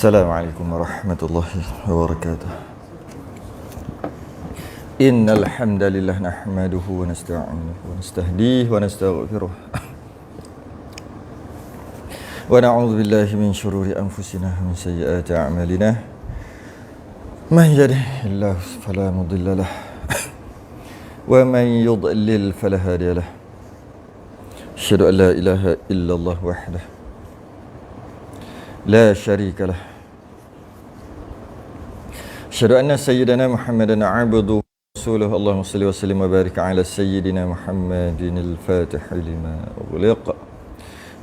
Assalamualaikum warahmatullahi wabarakatuh. Innal hamdalillah nahmaduhu wa nasta'inuhu wa nastahdihi wa nastaghfiruh. Wa na'udzu billahi min shururi anfusina wa min sayyiati a'malina. Man yahdihillahu fala mudilla lahu wa man yudlil fala hadiya lahu. Asyhadu an la ilaha illallah wahdahu la syarika lah. Asyhadu anna sayyidana Muhammadan 'abduhu wa rasuluhu. Allahumma shalli wa sallim wa barik ala sayyidina Muhammadin al-fatih lima ughliq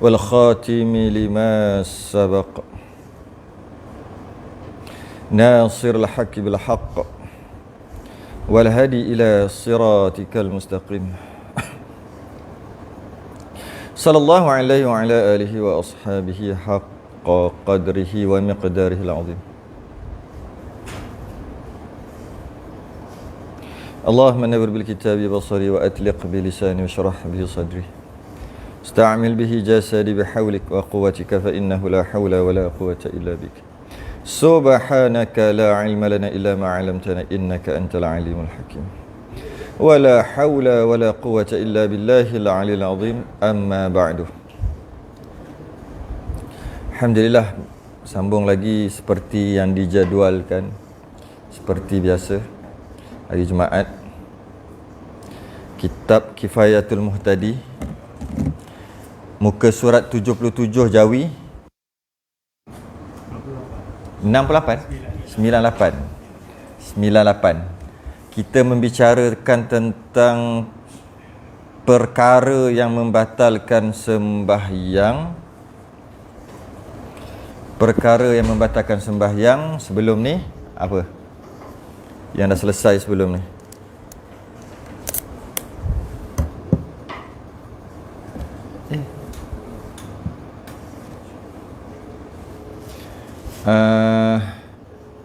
wal khatim lima sabaq nasir al-haqq bil haqq wal hadi ila siratikal mustaqim. Sallallahu alaihi wa ala alihi wa ashabihi haqq qadrihi wa miqdarihi al-azim. Allahumma nawwir bil kitabi basari wa atliq bi lisani wa shrah bihi sadri. Ista'mil bihi jasadi bihawlik wa quwwatika fa innahu la hawla wa la quwwata illa bik. Subhanaka la ilma lana illa ma 'allamtana innaka antal alimul hakim. Wa la hawla wa la quwwata illa billahil 'aliyyil 'azim. Amma ba'du. Alhamdulillah, sambung lagi seperti yang dijadualkan, seperti biasa, hari Jumaat, kitab Kifayatul Muhtadi, muka surat 77 Jawi 68 98. Kita membicarakan tentang perkara yang membatalkan sembahyang. Perkara yang membatalkan sembahyang sebelum ni apa? Yang dah selesai sebelum ni.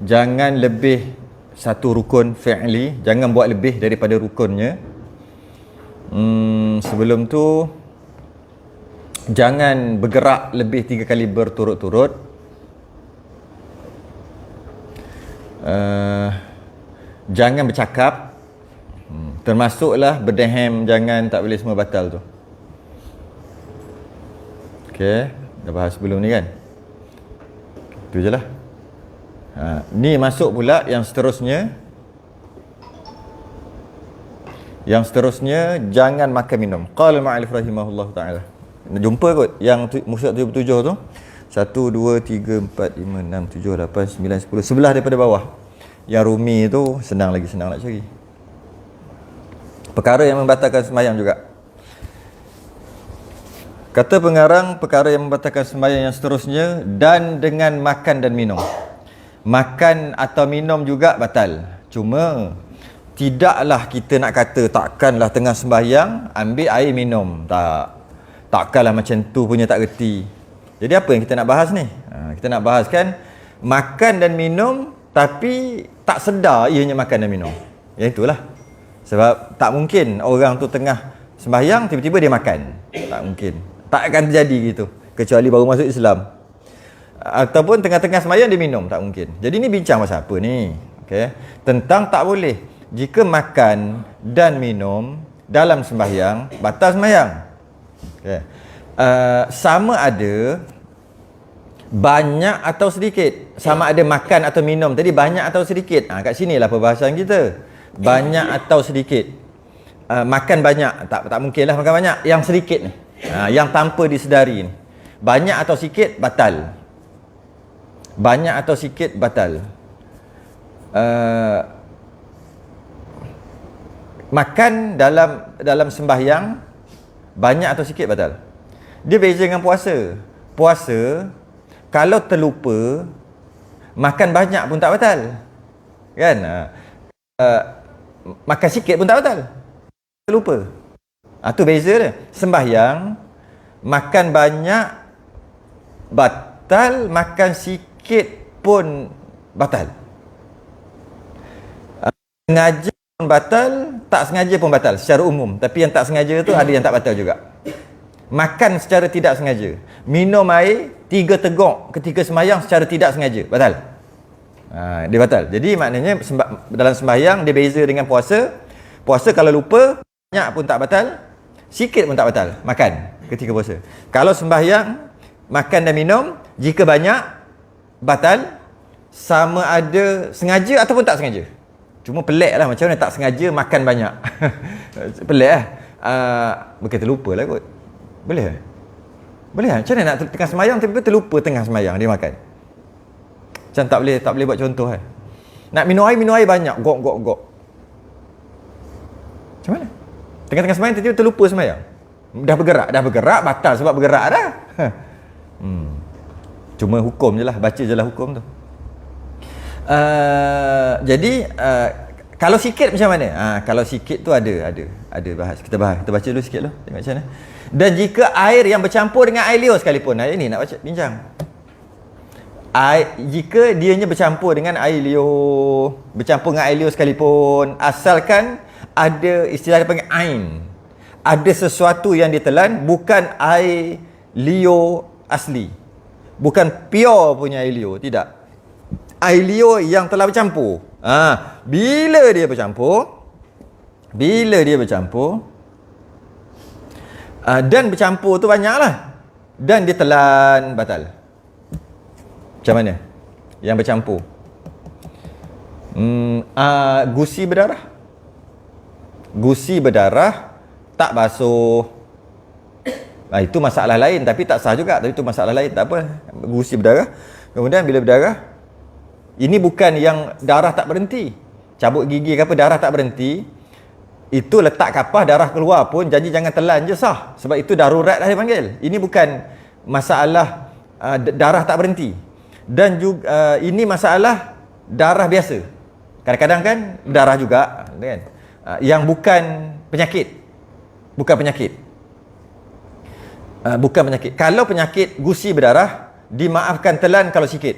Jangan lebih satu rukun fi'li, jangan buat lebih daripada rukunnya. Sebelum tu jangan bergerak lebih 3 kali berturut-turut. Jangan bercakap, termasuklah berdehem, jangan, tak boleh, semua batal tu. Okey, dah bahas sebelum ni kan. Itu je lah. Ni masuk pula yang seterusnya. Yang seterusnya, jangan makan minum. Qala al-ma'alif rahimahullah ta'ala. Jumpa kot yang musyad 77 tu. 1, 2, 3, 4, 5, 6, 7, 8, 9, 10. Sebelah daripada bawah. Yang rumi tu senang nak cari. Perkara yang membatalkan sembahyang juga. Kata pengarang, perkara yang membatalkan sembahyang yang seterusnya, dan dengan makan dan minum. Makan atau minum juga batal. Cuma tidaklah kita nak kata takkanlah tengah sembahyang ambil air minum. Takkanlah macam tu punya, tak reti. Jadi apa yang kita nak bahas ni? Kita nak bahaskan makan dan minum tapi tak sedar ianya makan dan minum. Ya itulah. Sebab tak mungkin orang tu tengah sembahyang tiba-tiba dia makan. Tak mungkin. Tak akan terjadi gitu. Kecuali baru masuk Islam. Ataupun tengah-tengah sembahyang dia minum. Tak mungkin. Jadi ni bincang pasal apa ni? Okay. Tentang tak boleh. Jika makan dan minum dalam sembahyang, batal sembahyang. Okay. Sama ada banyak atau sedikit. Sama ada makan atau minum tadi banyak atau sedikit. Kat sinilah perbahasan kita. Banyak atau sedikit. Makan banyak, tak mungkinlah makan banyak. Yang sedikit ni, yang tanpa disedari ni. Banyak atau sikit batal. Banyak atau sikit batal. Makan dalam sembahyang banyak atau sikit batal. Dia beza dengan puasa. Puasa kalau terlupa makan banyak pun tak batal. Kan? Makan sikit pun tak batal. Terlupa. Tu beza dia. Sembahyang makan banyak batal, makan sikit pun batal. Sengaja pun batal, tak sengaja pun batal secara umum. Tapi yang tak sengaja tu ada yang tak batal juga. Makan secara tidak sengaja, minum air 3 teguk ketika sembahyang secara tidak sengaja, batal. Dia batal. Jadi maknanya dalam sembahyang dia beza dengan puasa. Puasa kalau lupa, banyak pun tak batal, sikit pun tak batal, makan ketika puasa. Kalau sembahyang, makan dan minum, jika banyak, batal, sama ada sengaja ataupun tak sengaja. Cuma pelik lah macam mana tak sengaja makan banyak. Pelik lah. Bukan terlupa lah kot. Boleh lah. Boleh lah. Macam mana nak tengah sembahyang tiba-tiba terlupa tengah sembahyang dia makan. Macam tak boleh buat contoh kan. Nak minum air banyak. Gok. Macam mana? Tengah-tengah sembahyang tiba-tiba terlupa sembahyang. Dah bergerak batal sebab bergerak dah. Cuma hukum je lah, baca je lah hukum tu. Jadi kalau sikit macam mana? Kalau sikit tu ada bahas. Kita baca dulu sikit lah. Tengok macam mana. Dan jika air yang bercampur dengan air liur sekalipun. Hari ni nak baca bincang. Jika dianya bercampur dengan air liur, sekalipun, asalkan ada istilah dia panggil ain. Ada sesuatu yang ditelan, bukan air liur asli. Bukan pure punya air liur, tidak. Air liur yang telah bercampur. Bila dia bercampur dan bercampur tu banyaklah, dan dia telan, batal. Macam mana yang bercampur? Gusi berdarah tak basuh. Itu masalah lain, tapi tak sah juga. Tapi itu masalah lain, tak apa. Gusi berdarah. Kemudian bila berdarah, ini bukan yang darah tak berhenti. Cabut gigi ke apa, darah tak berhenti. Itu letak kapah, darah keluar pun, janji jangan telan je sah. Sebab itu darurat dah dia panggil. Ini bukan masalah darah tak berhenti. Dan juga ini masalah darah biasa. Kadang-kadang kan darah juga kan? Yang bukan penyakit. Bukan penyakit. Kalau penyakit gusi berdarah, dimaafkan telan kalau sikit.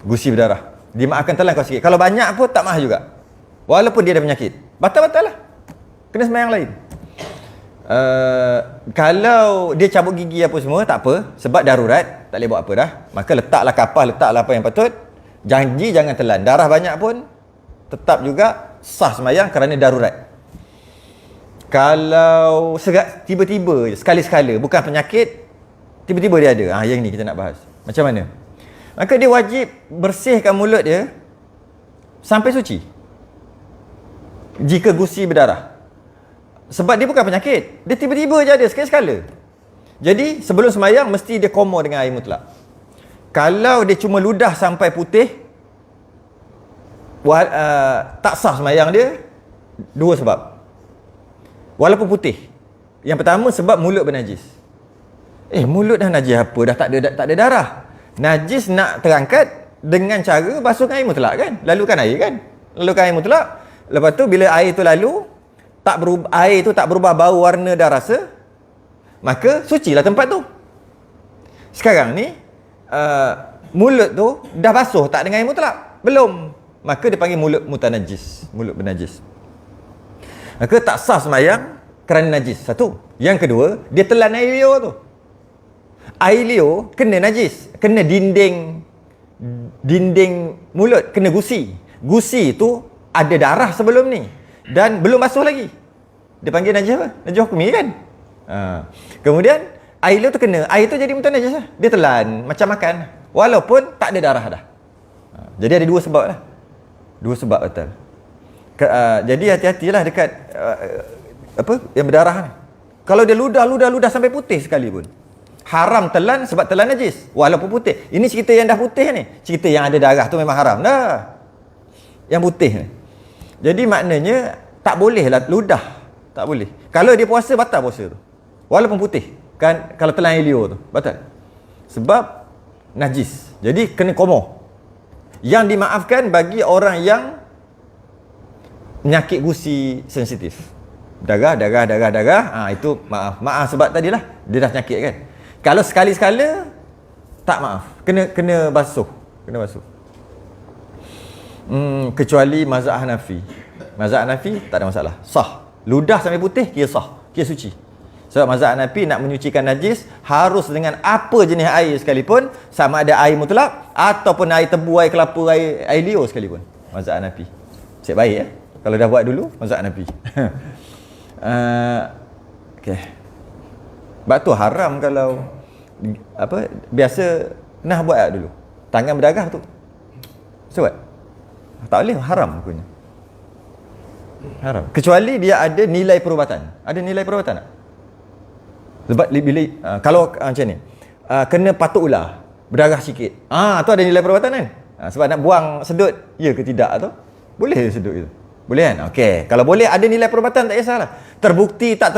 Gusi berdarah, dimaafkan telan kalau sikit. Kalau banyak pun tak maaf juga. Walaupun dia ada penyakit, batal lah. Kena sembahyang lain. Kalau dia cabut gigi apa semua, tak apa. Sebab darurat, tak boleh buat apa dah. Maka letaklah kapal, letaklah apa yang patut. Janji jangan telan. Darah banyak pun tetap juga sah sembahyang kerana darurat. Kalau tiba-tiba, sekali-sekala, bukan penyakit, tiba-tiba dia ada. Yang ni kita nak bahas. Macam mana? Maka dia wajib bersihkan mulut dia sampai suci. Jika gusi berdarah. Sebab dia bukan penyakit. Dia tiba-tiba je ada, sekali-sekala. Jadi sebelum sembahyang mesti dia koma dengan air mutlak. Kalau dia cuma ludah sampai putih, tak sah sembahyang dia. Dua sebab. Walaupun putih. Yang pertama sebab mulut bernajis. Mulut dah najis apa? Dah tak ada darah. Najis nak terangkat dengan cara basuhkan air mutlak kan? Lalukan air kan? Lalukan air mutlak. Lepas tu bila air tu lalu, air tu tak berubah bau, warna dan rasa, maka sucilah tempat tu. Sekarang ni mulut tu dah basuh tak dengan air mutlak? Belum. Maka dia panggil mulut mutanajis, mulut bernajis. Maka tak sah sembahyang kerana najis. Satu. Yang kedua, dia telan air liur tu. Air liur kena najis, kena dinding mulut, kena gusi. Gusi tu ada darah sebelum ni dan belum basuh lagi. Dia panggil najis apa? Najis hukmi kan? Kemudian air liur tu kena, air tu jadi mutanajis lah. Dia telan macam makan walaupun tak ada darah dah. Jadi ada dua sebab lah. Dua sebab betul. Jadi hati-hatilah dekat yang berdarah ni. Kalau dia ludah sampai putih sekalipun, haram telan sebab telan najis walaupun putih. Ini cerita yang dah putih ni. Cerita yang ada darah tu memang haram dah. Yang putih ni. Jadi maknanya tak boleh lah ludah. Tak boleh. Kalau dia puasa, batal puasa tu. Walaupun putih. Kan kalau telan air liur tu, batal. Sebab najis. Jadi kena komoh. Yang dimaafkan bagi orang yang penyakit gusi sensitif. Darah. Itu maaf sebab tadilah dia dah penyakit kan. Kalau sekali-sekala tak maaf. Kena basuh. Kecuali mazhab Hanafi. Mazhab Hanafi tak ada masalah. Sah. Ludah sampai putih kira sah, kira suci. Sebab mazhab Hanafi nak menyucikan najis harus dengan apa jenis air sekalipun, sama ada air mutlak ataupun air tebu, air kelapa, air liur sekalipun. Mazhab Hanafi. Cik baik ya. Kalau dah buat dulu mazhab Hanafi. Okey. Sebab tu haram kalau biasa nah buat dulu. Tangan berdarah tu. Sebab tak boleh, haram hukumnya. Haram. Kecuali dia ada nilai perubatan. Ada nilai perubatan tak? Sebab bila kalau macam ni, kena patuk ular, berdarah sikit. Tu ada nilai perubatan kan? Sebab nak buang sedut, ya ke tidak tu? Boleh sedut itu. Boleh kan? Okey. Kalau boleh ada nilai perubatan tak kisahlah. Terbukti tak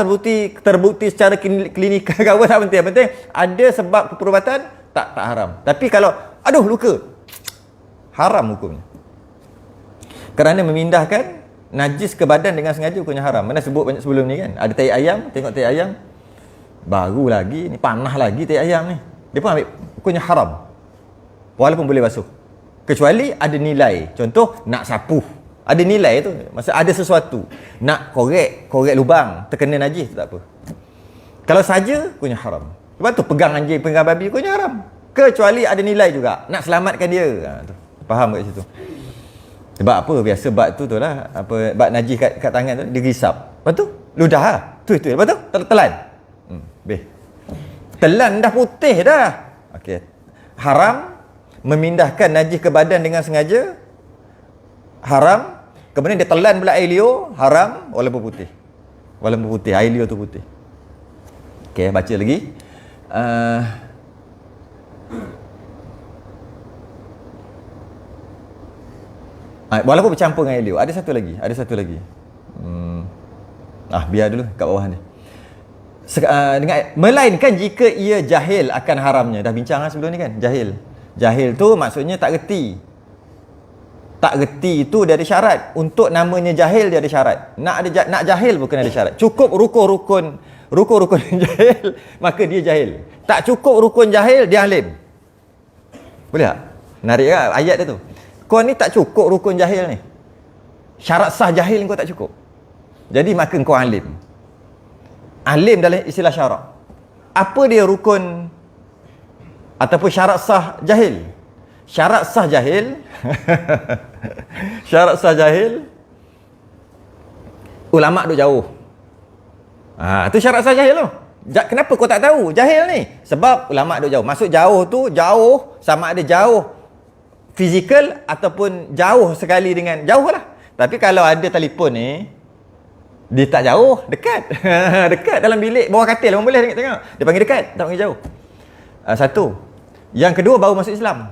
terbukti secara klinikal ke apa tak penting. Yang penting ada sebab perubatan, tak haram. Tapi kalau luka, haram hukumnya. Kerana memindahkan najis ke badan dengan sengaja hukumnya haram. Mana sebut banyak sebelum ni kan? Ada tai ayam, tengok tai ayam. Baru lagi ni, panah lagi tai ayam ni. Dia pun ambil hukumnya haram. Walaupun boleh basuh. Kecuali ada nilai. Contoh nak sapu. Ada nilai tu. Maksud ada sesuatu. Nak korek lubang, terkena najis tak apa. Kalau saja hukumnya haram. Sebab tu pegang anjing, pegang babi hukumnya haram. Kecuali ada nilai juga. Nak selamatkan dia. Tu. Faham kat situ? Sebab apa? Biasa bat tu lah. Bat najis kat tangan tu, digisap. Lepas tu, ludah lah. Tu. Lepas tu, telan. Telan dah putih dah. Okey. Haram memindahkan najis ke badan dengan sengaja. Haram. Kemudian dia telan pula air liur, haram walaupun putih. Walaupun putih, air liur tu putih. Okey, baca lagi. Walaupun bercampur dengan air liur. Ada satu lagi. Biar dulu kat bawah ni. Melainkan jika ia jahil akan haramnya. Dah bincang lah sebelum ni kan, jahil tu maksudnya tak reti. Tak reti tu dia ada syarat. Untuk namanya jahil dia ada syarat. Nak jahil pun kena ada syarat. Cukup rukun jahil, maka dia jahil. Tak cukup rukun jahil, dia alim. Boleh tak? Menarik tak ayat dia tu? Kau ni tak cukup rukun jahil ni. Syarat sah jahil kau tak cukup. Jadi maka kau alim. Alim dalam istilah syarak. Apa dia rukun ataupun syarat sah jahil? Syarat sah jahil syarat sah jahil, ulama duk jauh. Tu syarat sah jahil tu. Kenapa kau tak tahu jahil ni? Sebab ulama duk jauh. Maksud jauh tu, jauh sama ada jauh fizikal ataupun jauh sekali dengan jauh lah. Tapi kalau ada telefon ni, dia tak jauh, dekat. Dekat dalam bilik, bawah katil pun boleh tengok. Dia panggil dekat, tak panggil jauh. Satu. Yang kedua, baru masuk Islam.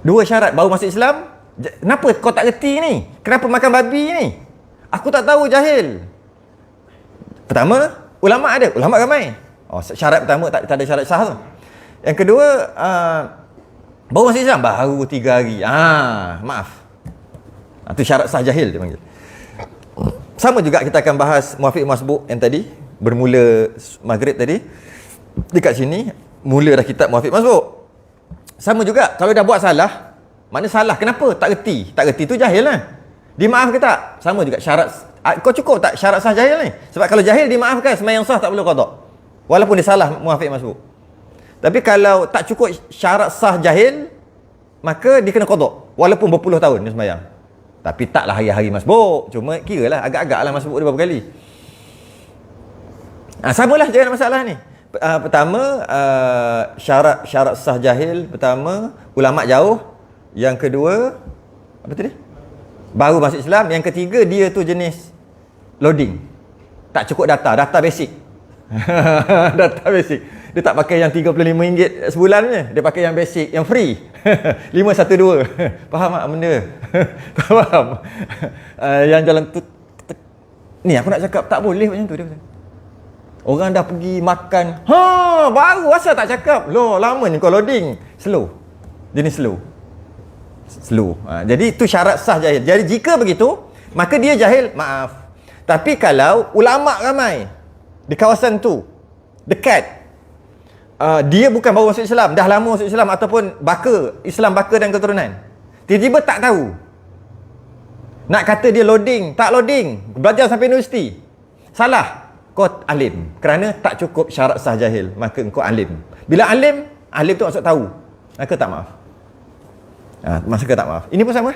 Dua syarat, baru masuk Islam. Kenapa kau tak reti ni? Kenapa makan babi ni? Aku tak tahu, jahil. Pertama, ulama ada. Ulama ramai. Syarat pertama, tak ada syarat sah tu. Yang kedua, baru masuk Islam, baru 3 hari. Maaf. Itu syarat sah jahil dia panggil. Sama juga kita akan bahas muafiq masbuk yang tadi, bermula maghrib tadi. Dekat sini mula dah kitab muafiq masbuk. Sama juga kalau dah buat salah, mana salah? Kenapa? Tak reti. Tak reti tu jahil lah. Dimaaf ke tak? Sama juga syarat. Kau cukup tak syarat sah jahil ni? Sebab kalau jahil dimaafkan, sembahyang sah tak perlu qada. Walaupun dia salah muafiq masbuk. Tapi kalau tak cukup syarat sah jahil, maka dia kena qada. Walaupun berpuluh tahun dia sembahyang. Tapi taklah hari-hari masbuk. Cuma kiralah agak-agak lah masbuk dia berapa kali. Samalah jangan masalah ni. Pertama, syarat sah jahil. Pertama, ulama jauh. Yang kedua, apa tadi? Baru masuk Islam. Yang ketiga, dia tu jenis loading. Tak cukup data basic. Data basic. Dia tak pakai yang RM35 sebulan punya. Dia pakai yang basic, yang free. 512. Faham tak benda? Faham? Yang jalan tu, ni aku nak cakap tak boleh macam tu dia. Orang dah pergi makan, baru asal tak cakap. Lama ni kau loading. Slow. Jenis slow. Jadi tu syarat sah jahil. Jadi jika begitu, maka dia jahil, maaf. Tapi kalau ulama ramai di kawasan tu, dekat, dia bukan baru masuk Islam, dah lama masuk Islam ataupun Islam baka dan keturunan, tiba-tiba tak tahu. Nak kata dia loading, tak loading, belajar sampai universiti. Salah. kau alim. Kerana tak cukup syarat sah jahil, maka engkau alim. Bila alim tu maksud tahu, maka tak maaf. Maka tak maaf. Ini pun sama.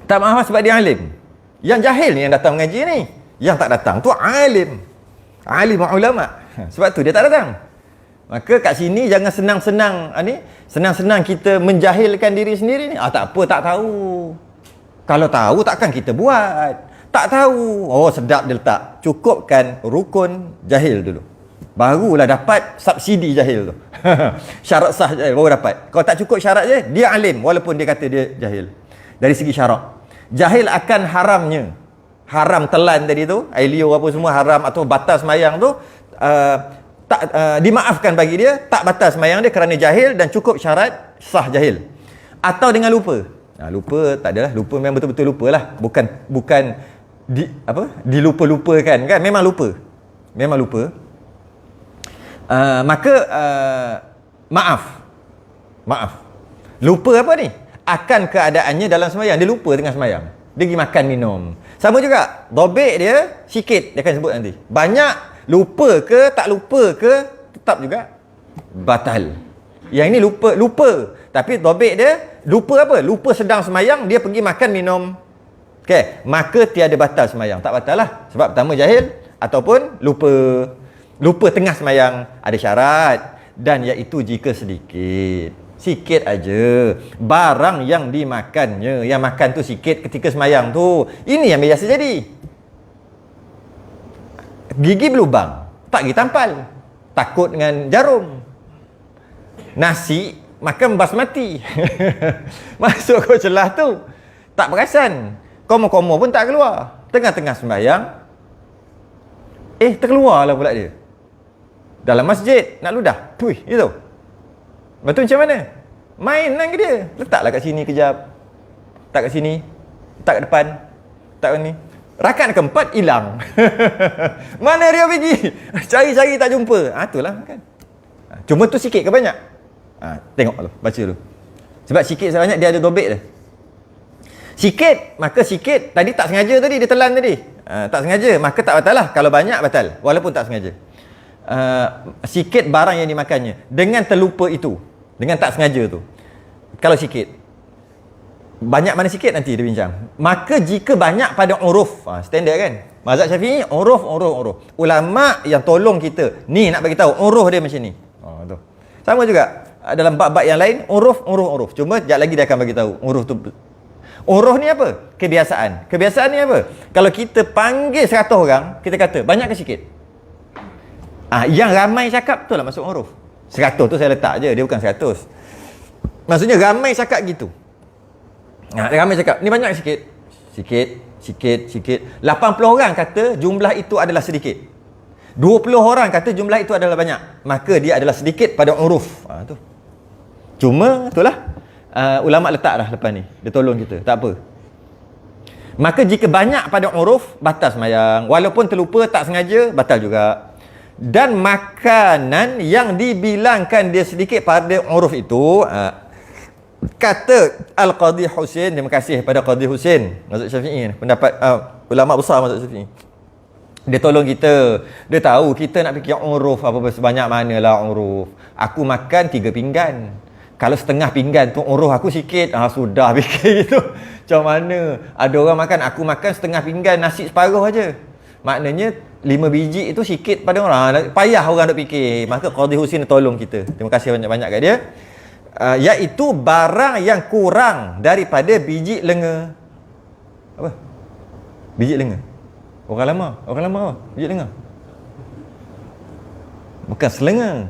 Tak maaf sebab dia alim. Yang jahil ni yang datang mengaji ni. Yang tak datang tu alim. Alim ulama. Sebab tu dia tak datang. Maka kat sini jangan senang-senang kita menjahilkan diri sendiri ni. Tak apa, tak tahu. Kalau tahu takkan kita buat. Tak tahu. Oh, sedap dia letak. Cukupkan rukun jahil dulu. Barulah dapat subsidi jahil tu. Syarat sah jahil baru dapat. Kalau tak cukup syarat je, dia alim walaupun dia kata dia jahil. Dari segi syarat. Jahil akan haramnya. Haram telan tadi tu, air liur apa semua haram atau batas sembahyang tu dimaafkan bagi dia, tak batas sembahyang dia kerana jahil dan cukup syarat sah jahil. Atau dengan lupa. Lupa tak adalah, lupa memang betul-betul lupa lah. Bukan dilupa-lupakan kan, memang lupa. Maka maaf. Lupa apa ni? Akan keadaannya dalam sembahyang, dia lupa tengah sembahyang. Dia pergi makan minum. Sama juga, dobek dia sikit, dia akan sebut nanti. Banyak, lupa ke, tak lupa ke, tetap juga batal. Yang ini lupa. Tapi dobek dia, lupa apa? Lupa sedang sembahyang, dia pergi makan minum. Okey, maka tiada batal sembahyang. Tak batal lah. Sebab pertama jahil, ataupun lupa tengah sembahyang. Ada syarat. Dan iaitu jika sedikit. Sikit aja. Barang yang dimakannya, yang makan tu sikit ketika sembahyang tu. Ini yang biasa jadi. Gigi berlubang, tak pergi tampal. Takut dengan jarum. Nasi makan basmati. Masuk ke celah tu. Tak perasan. Komo-komo pun tak keluar. Tengah-tengah sembahyang, terkeluarlah pula dia. Dalam masjid nak ludah. Puih, itu. Lepas tu macam mana? Mainan ke dia? Letaklah kat sini kejap. Tak kat sini. Tak kat depan. Tak kat ni. Rakaat keempat hilang. Mana dia pergi? Cari-cari tak jumpa. Itulah kan. Cuma tu sikit ke banyak? Tengok dulu, baca dulu. Sebab sikit sebanyak dia ada dobek dia. Sikit, maka sikit. Tadi tak sengaja tadi, dia telan tadi. Tak sengaja, maka tak batal lah. Kalau banyak batal, walaupun tak sengaja. Sikit barang yang dimakannya dengan terlupa itu, dengan tak sengaja tu. Kalau sikit, banyak mana sikit nanti dia bincang. Maka jika banyak pada uruf, standard kan, mazhab Syafi'i uruf. Ulama yang tolong kita ni nak bagi tahu uruf dia macam ni. Tu sama juga dalam bab-bab yang lain, uruf. Cuma sekejap lagi dia akan bagi tahu uruf tu. Uruf ni apa? Kebiasaan ni apa? Kalau kita panggil 100 orang, kita kata banyak ke sikit? Yang ramai cakap tu lah masuk uruf. 100 tu saya letak je, dia bukan 100. Maksudnya ramai cakap gitu. Ramai cakap, ni banyak sikit. Sikit. 80 orang kata jumlah itu adalah sedikit. 20 orang kata jumlah itu adalah banyak. Maka dia adalah sedikit pada uruf. Tu. Cuma itulah ulama letaklah lepas ni. Dia tolong kita, tak apa. Maka jika banyak pada uruf, batal sembahyang. Walaupun terlupa, tak sengaja, batal juga. Dan makanan yang dibilangkan dia sedikit pada uruf itu, kata Al-Qadhi Husain, terima kasih pada Qadhi Husain mazhab Syafi'i, pendapat ulama besar mazhab Syafi'i. Dia tolong kita. Dia tahu kita nak fikir uruf apa sebanyak manalah uruf. Aku makan 3 pinggan. Kalau setengah pinggan tu uruf aku sikit, sudah fikir gitu. Macam mana? Ada orang makan, aku makan setengah pinggan nasi separuh aja. Maknanya 5 biji itu sikit pada orang. Payah orang nak fikir. Maka Qadhi Husain tolong kita. Terima kasih banyak-banyak kat dia. Iaitu barang yang kurang daripada biji lenga. Apa? Biji lenga. Orang lama apa? Biji lenga. Bukan selenga.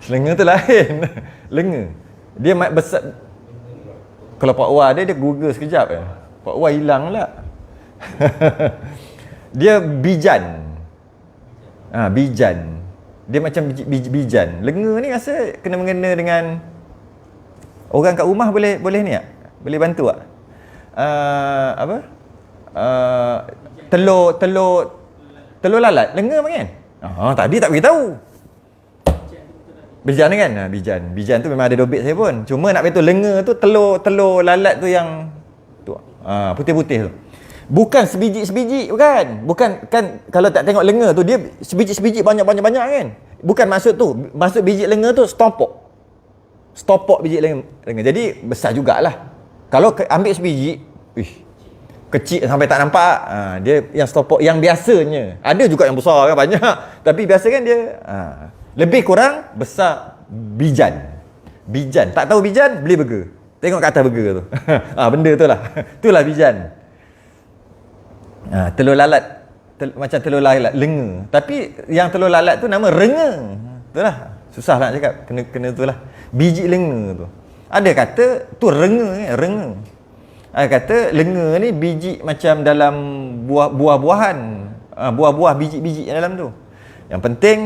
Selenga tu lain. Lenga. Dia besar. Kalau Pak Wah dia Google sekejap ya. Pak Wah hilang pula. Dia bijan. Bijan. Dia macam bijan. Lenga ni rasa kena mengena dengan orang kat rumah boleh ni tak? Boleh bantu tak? Telur lalat. Lenga kan? Tadi tak beritahu. Bijan kan? Bijan tu memang ada dobek saya pun. Cuma nak beritahu lenga tu telur lalat tu yang tu. Putih-putih tu. Bukan sebiji-sebiji, bukan kan, kalau tak tengok lenga tu dia sebiji-sebiji banyak kan. Bukan maksud tu. Maksud biji lenga tu stopok biji lenga. Jadi besar jugalah. Kalau ambil sebiji, kecil sampai tak nampak. Dia yang stopok yang biasanya. Ada juga yang besar kan, banyak. Tapi biasa kan dia lebih kurang besar bijan. Tak tahu bijan, beli burger. Tengok kat atas burger tu. Benda tu lah. Itulah bijan. Telur lalat. Macam telur lalat lenga. Tapi yang telur lalat tu nama renga. Itulah. Susah nak cakap. Kena itulah. Biji lenga tu. Ada kata tu renga. Ada kata lenga ni biji macam dalam buah-buahan. Buah-buah biji-biji dalam tu. Yang penting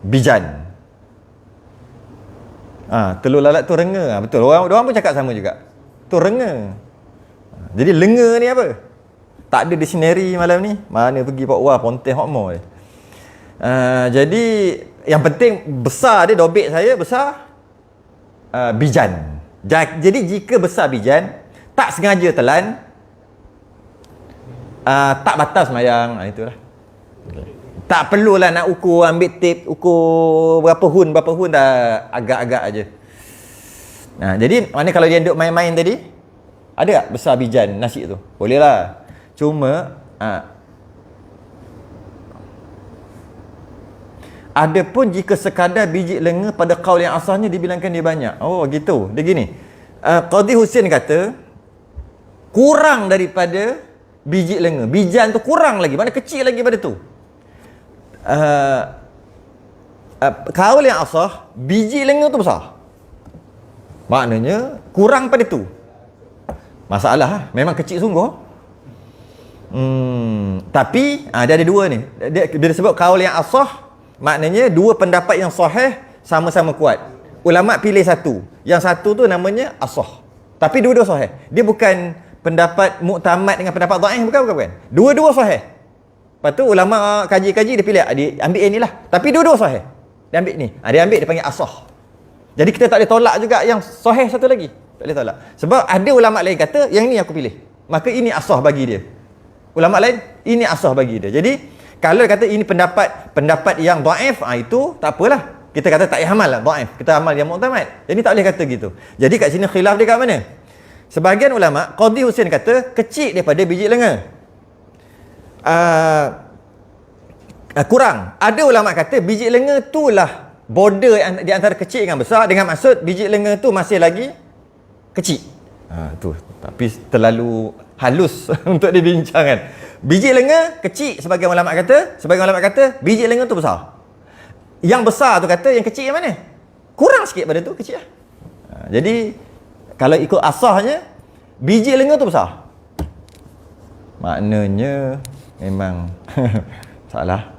bijan. Telur lalat tu renga. Betul. Orang pun cakap sama juga. Tu renga. Jadi lenga ni apa? Tak ada dictionary malam ni. Mana pergi Pak Ponteng Hokmo je. Jadi yang penting besar dia, dobek saya besar bijan. Jadi jika besar bijan, tak sengaja telan, tak batal sembahyang. Itulah. Tak perlulah nak ukur, ambil tip, ukur berapa hun dah agak-agak aja. Jadi mana kalau dia duduk main-main tadi, ada tak besar bijan nasi tu? Boleh lah. Cuma ada pun jika sekadar biji lenga pada qaul yang asalnya dibilangkan dia banyak. Oh gitu. Dia gini. Qadhi Husin kata kurang daripada biji lenga. Bijan tu kurang lagi. Mana kecil lagi pada tu. Qaul yang asal biji lenga tu besar. Maknanya kurang pada tu. Masalah memang kecil sungguh. Tapi dia ada dua ni. Dia sebut qaul yang asah, maknanya dua pendapat yang sahih sama-sama kuat. Ulama pilih satu. Yang satu tu namanya asah. Tapi dua-dua sahih. Dia bukan pendapat muktamad dengan pendapat dhaif, bukan. Dua-dua sahih. Lepas tu ulama kaji-kaji dia pilih, dia ambil yang ni lah. Tapi dua-dua sahih. Dia ambil ni. Dia ambil, dia panggil asah. Jadi kita tak boleh tolak juga yang sahih satu lagi. Tak boleh tolak. Sebab ada ulama lain kata, yang ni aku pilih. Maka ini asah bagi dia. Ulama lain, ini asah bagi dia. Jadi, kalau kata ini pendapat yang dhaif, itu tak apalah. Kita kata tak payah amal lah, dhaif. Kita amal yang muktamad. Jadi tak boleh kata gitu. Jadi kat sini khilaf dia kat mana? Sebahagian ulama, Qadhi Husin kata kecil daripada biji lenga. Kurang. Ada ulama kata biji lenga tu lah border di antara kecil dengan besar, dengan maksud biji lenga tu masih lagi kecil. Tu. Tapi terlalu halus untuk dibincangkan. Biji lenga kecil sebagian ulama kata biji lenga tu besar. Yang besar tu kata yang kecil yang mana? Kurang sikit pada tu, kecil lah. Jadi kalau ikut asahnya biji lenga tu besar. Maknanya memang salah.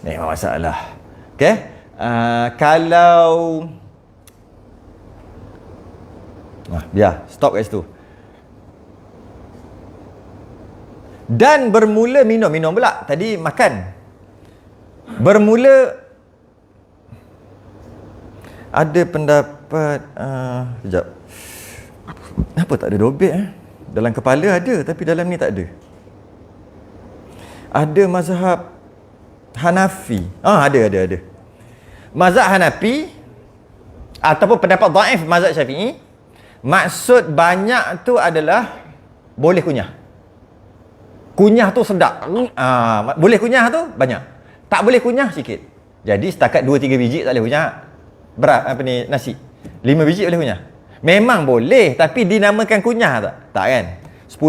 Memang masalah. Okey? Kalau biar stop kat situ. Dan bermula minum pula. Tadi makan. Bermula ada pendapat sekejap. Kenapa tak ada dobek Dalam kepala ada, tapi dalam ni tak ada. Ada mazhab Hanafi. Ada. Mazhab Hanafi ataupun pendapat dhaif mazhab Syafi'i, maksud banyak tu adalah boleh kunyah. Kunyah tu sedap. Boleh kunyah tu banyak. Tak boleh kunyah sikit. Jadi setakat 2-3 biji tak boleh kunyah. Nasi. 5 biji boleh kunyah. Memang boleh, tapi dinamakan kunyah tak? Tak kan? 10?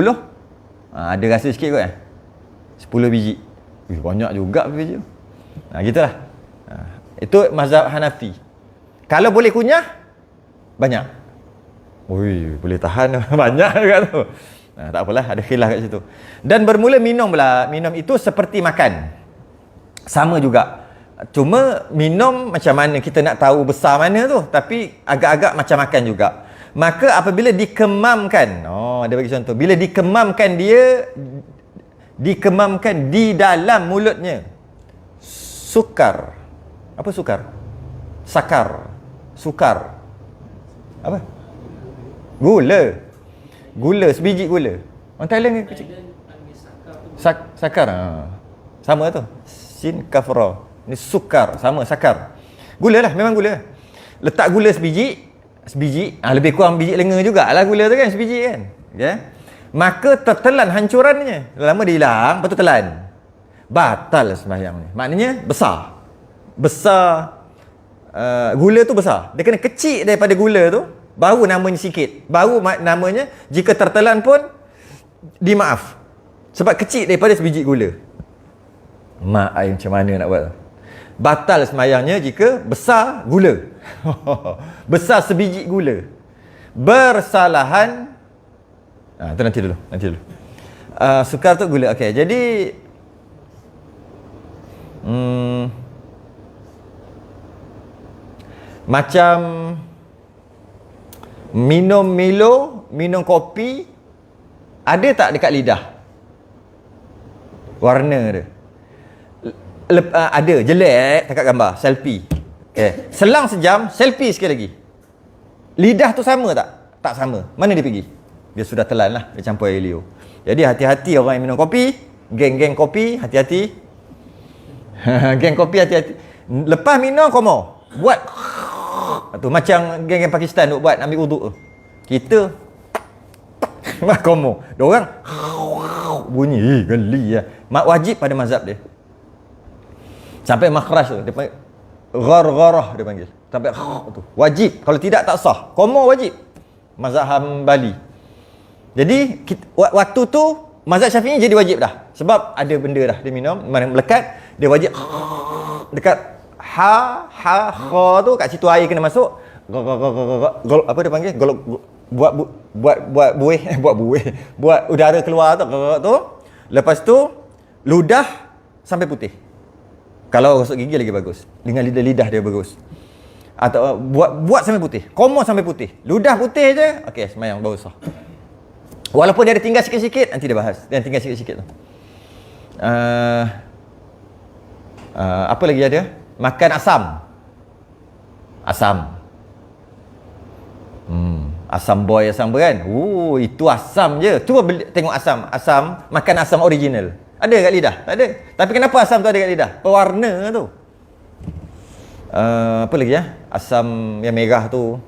Ada rasa sikit kot kan? 10 biji. Banyak juga biji tu. Gitulah. Itu mazhab Hanafi. Kalau boleh kunyah, banyak. Boleh tahan banyak juga tu. Tak apalah, ada khilaf kat situ. Dan bermula minum pula. Minum itu seperti makan. Sama juga. Cuma minum macam mana kita nak tahu besar mana tu. Tapi agak-agak macam makan juga. Maka apabila dikemamkan. Dia bagi contoh. Bila dikemamkan dikemamkan di dalam mulutnya. Sukar. Apa sukar? Sukar. Apa? Gula, sebiji gula. Orang Thailand ni kecil. Sakar. Sama tu. Sin kaf ra. Ni sukar, sama sakar. Gula lah, memang gula. Letak gula sebiji, lebih kurang biji lenga jugalah gula tu kan, sebiji kan. Okay. Maka tertelan hancurannya. Lama dia hilang, lepas tu telan. Batal sembahyang ni. Maknanya besar. Gula tu besar. Dia kena kecil daripada gula tu, baru namanya sikit. Baru namanya jika tertelan pun dimaaf. Sebab kecil daripada sebiji gula. Mak ai macam mana nak buat? Batal sembahyangnya jika besar gula. Besar sebiji gula. Bersalahan. Tu nanti dulu. Sukar tu gula. Okey, jadi macam minum Milo, minum kopi, ada tak dekat lidah? Warna dia. Ada, jelek takat gambar, selfie. Okay. Selang sejam, selfie sekali lagi. Lidah tu sama tak? Tak sama. Mana dia pergi? Dia sudah telan lah, dia campur air liur. Jadi hati-hati orang yang minum kopi, geng-geng kopi, hati-hati. Geng kopi, hati-hati. Lepas minum, komo. Buat. Tu macam geng-geng Pakistan duk buat ambil uduk tu. Kita komo. Diorang bunyi, geli lah. Wajib pada mazhab dia. Sampai makhraj tu, dia panggil gharah dia panggil. Sampai tu. Wajib, kalau tidak tak sah. Komo wajib. Mazhab Hambali. Jadi waktu tu mazhab Syafi'i jadi wajib dah. Sebab ada benda dah dia minum, mana melekat, dia wajib dekat ha tu kat situ air kena masuk. Apa dia panggil? Buat udara keluar tu. Lepas tu ludah sampai putih. Kalau gosok gigi lagi bagus. Dengan lidah dia bagus. Atau buat sampai putih. Komo sampai putih. Ludah putih je. Okey, sembahyang baru sah. Walaupun dia ada tinggal sikit-sikit, nanti dia bahas. Dia tinggal sikit-sikit tu. Apa lagi ada? Makan asam. Asam boy, asam kan? Itu asam je. Cuba tengok asam. Makan asam original. Ada kat lidah? Tak ada. Tapi kenapa asam tu ada kat lidah? Pewarna tu. Apa lagi ya? Asam yang merah tu.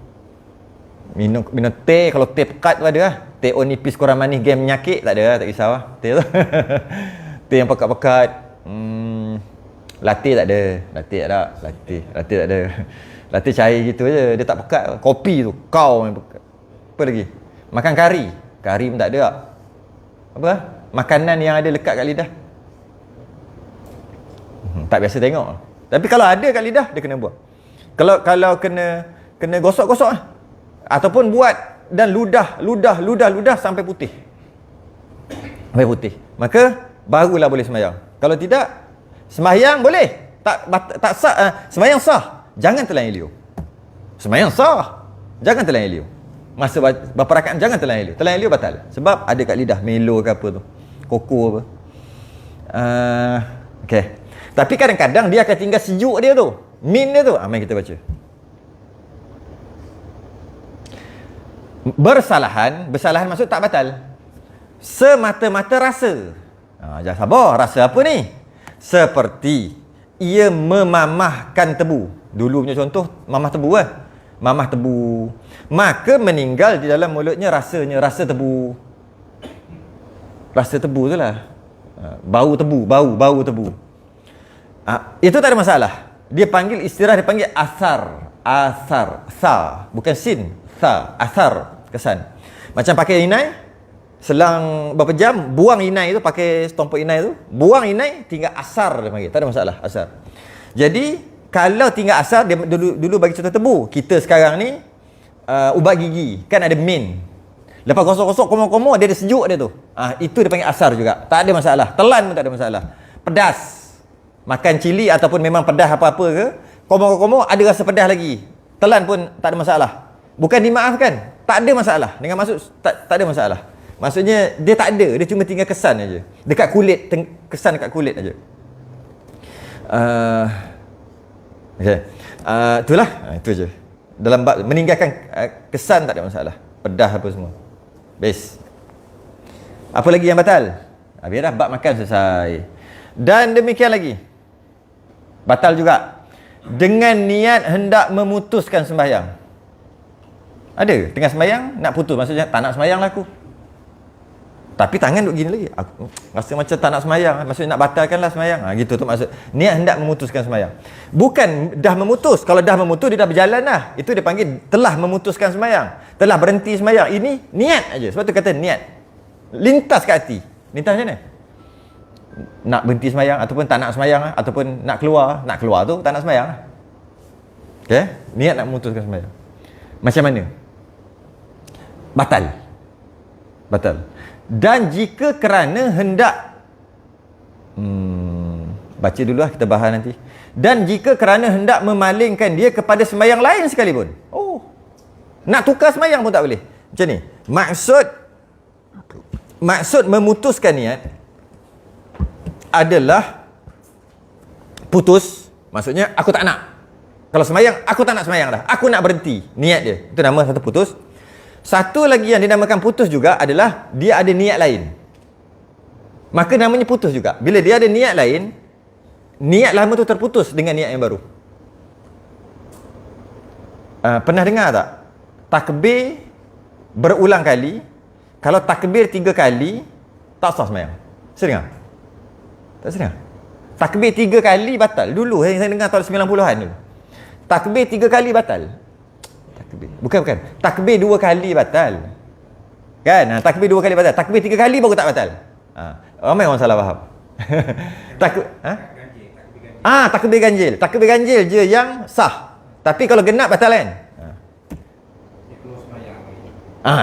Minum teh. Kalau teh pekat tu ada lah. Teh nipis kurang manis game penyakit. Tak ada lah. Tak kisah lah. Teh tu. Teh yang pekat-pekat. Latte tak ada. Latte tak ada. Latte cair gitu je. Dia tak pekat. Kopi tu. Kau yang pekat. Apa lagi? Makan kari. Kari pun tak ada tak? Apa? Makanan yang ada lekat kat lidah. Tak biasa tengok. Tapi kalau ada kat lidah, dia kena buang. Kalau kena gosok-gosok lah. Ataupun buat dan ludah sampai putih. Maka barulah boleh sembahyang. Kalau tidak, sembahyang boleh. Tak sah. Sembahyang sah. Jangan telan liur. Sembahyang sah. Jangan telan liur. Masa berapa rakaat jangan telan liur. Telan liur batal. Sebab ada kat lidah Milo ke apa tu. Koko apa. Okey. Tapi kadang-kadang dia akan tinggal sejuk dia tu. Min dia tu. Mari kita baca. Bersalahan maksud tak batal. Semata-mata rasa. Jangan sabar. Rasa apa ni? Seperti ia memamahkan tebu. Dulu punya contoh mamah tebu kan. Mamah tebu. Maka meninggal di dalam mulutnya rasa tebu. Rasa tebu tu lah. Bau tebu. Itu tak ada masalah. Dia panggil dia panggil asar. Sa. Bukan sin. Sa. Asar. Kesan. Macam pakai inai. Selang berapa jam, buang inai tu, pakai setumpuk inai tu. Buang inai, tinggal asar dia panggil. Tak ada masalah, asar. Jadi, kalau tinggal asar, dia dulu bagi contoh tebu. Kita sekarang ni, ubat gigi. Kan ada mint. Lepas gosok-gosok, komo-komo, dia ada sejuk dia tu. Itu dia panggil asar juga. Tak ada masalah. Telan pun tak ada masalah. Pedas. Makan cili ataupun memang pedas apa-apa ke, komo-komo ada rasa pedas lagi. Telan pun tak ada masalah. Bukan dimaafkan. Tak ada masalah. Dengan maksud, tak ada masalah. Maksudnya, dia tak ada. Dia cuma tinggal kesan aja. Dekat kulit, kesan dekat kulit aja. Okay. Itulah. Itu je. Dalam meninggalkan kesan tak ada masalah. Pedas apa semua. Best. Apa lagi yang batal? Biar dah bab makan selesai. Dan demikian lagi. Batal juga. Dengan niat hendak memutuskan sembahyang. Ada tengah sembahyang nak putus, maksudnya tak nak sembahyang lah aku. Tapi tangan duk gini lagi. Aku rasa macam tak nak sembahyang, maksudnya nak batalkanlah sembahyang. Gitu tu maksud. Niat hendak memutuskan sembahyang. Bukan dah memutus. Kalau dah memutus dia dah berjalan dah. Itu dia panggil telah memutuskan sembahyang. Telah berhenti sembahyang. Ini niat aja. Sebab tu kata niat. Lintas ke hati. Lintas macam mana? Nak berhenti sembahyang ataupun tak nak sembahyang ataupun nak keluar. Nak keluar tu tak nak sembahyang. Okey? Niat nak memutuskan sembahyang. Macam mana? Batal. Batal. Dan jika kerana hendak baca dulu lah, kita bahas nanti. Dan jika kerana hendak memalingkan dia kepada sembahyang lain sekalipun. Nak tukar sembahyang pun tak boleh. Macam ni. Maksud memutuskan niat adalah putus. Maksudnya aku tak nak. Kalau sembahyang, aku tak nak sembahyang dah. Aku nak berhenti. Niat dia. Itu nama satu putus. Satu lagi yang dinamakan putus juga adalah dia ada niat lain. Maka namanya putus juga. Bila dia ada niat lain, niat lama tu terputus dengan niat yang baru. Pernah dengar tak? Takbir berulang kali. Kalau takbir 3 kali, tak sah sembahyang. Saya dengar? Tak saya dengar? Takbir 3 kali batal. Dulu saya dengar tahun 90-an dulu. Takbir 3 kali batal. Bukan. Takbir 2 kali batal. Kan? Takbir 2 kali batal. Takbir 3 kali baru tak batal. Ramai orang salah faham. Takbir ganjil. Takbir ganjil je yang sah. Tapi kalau genap batal kan?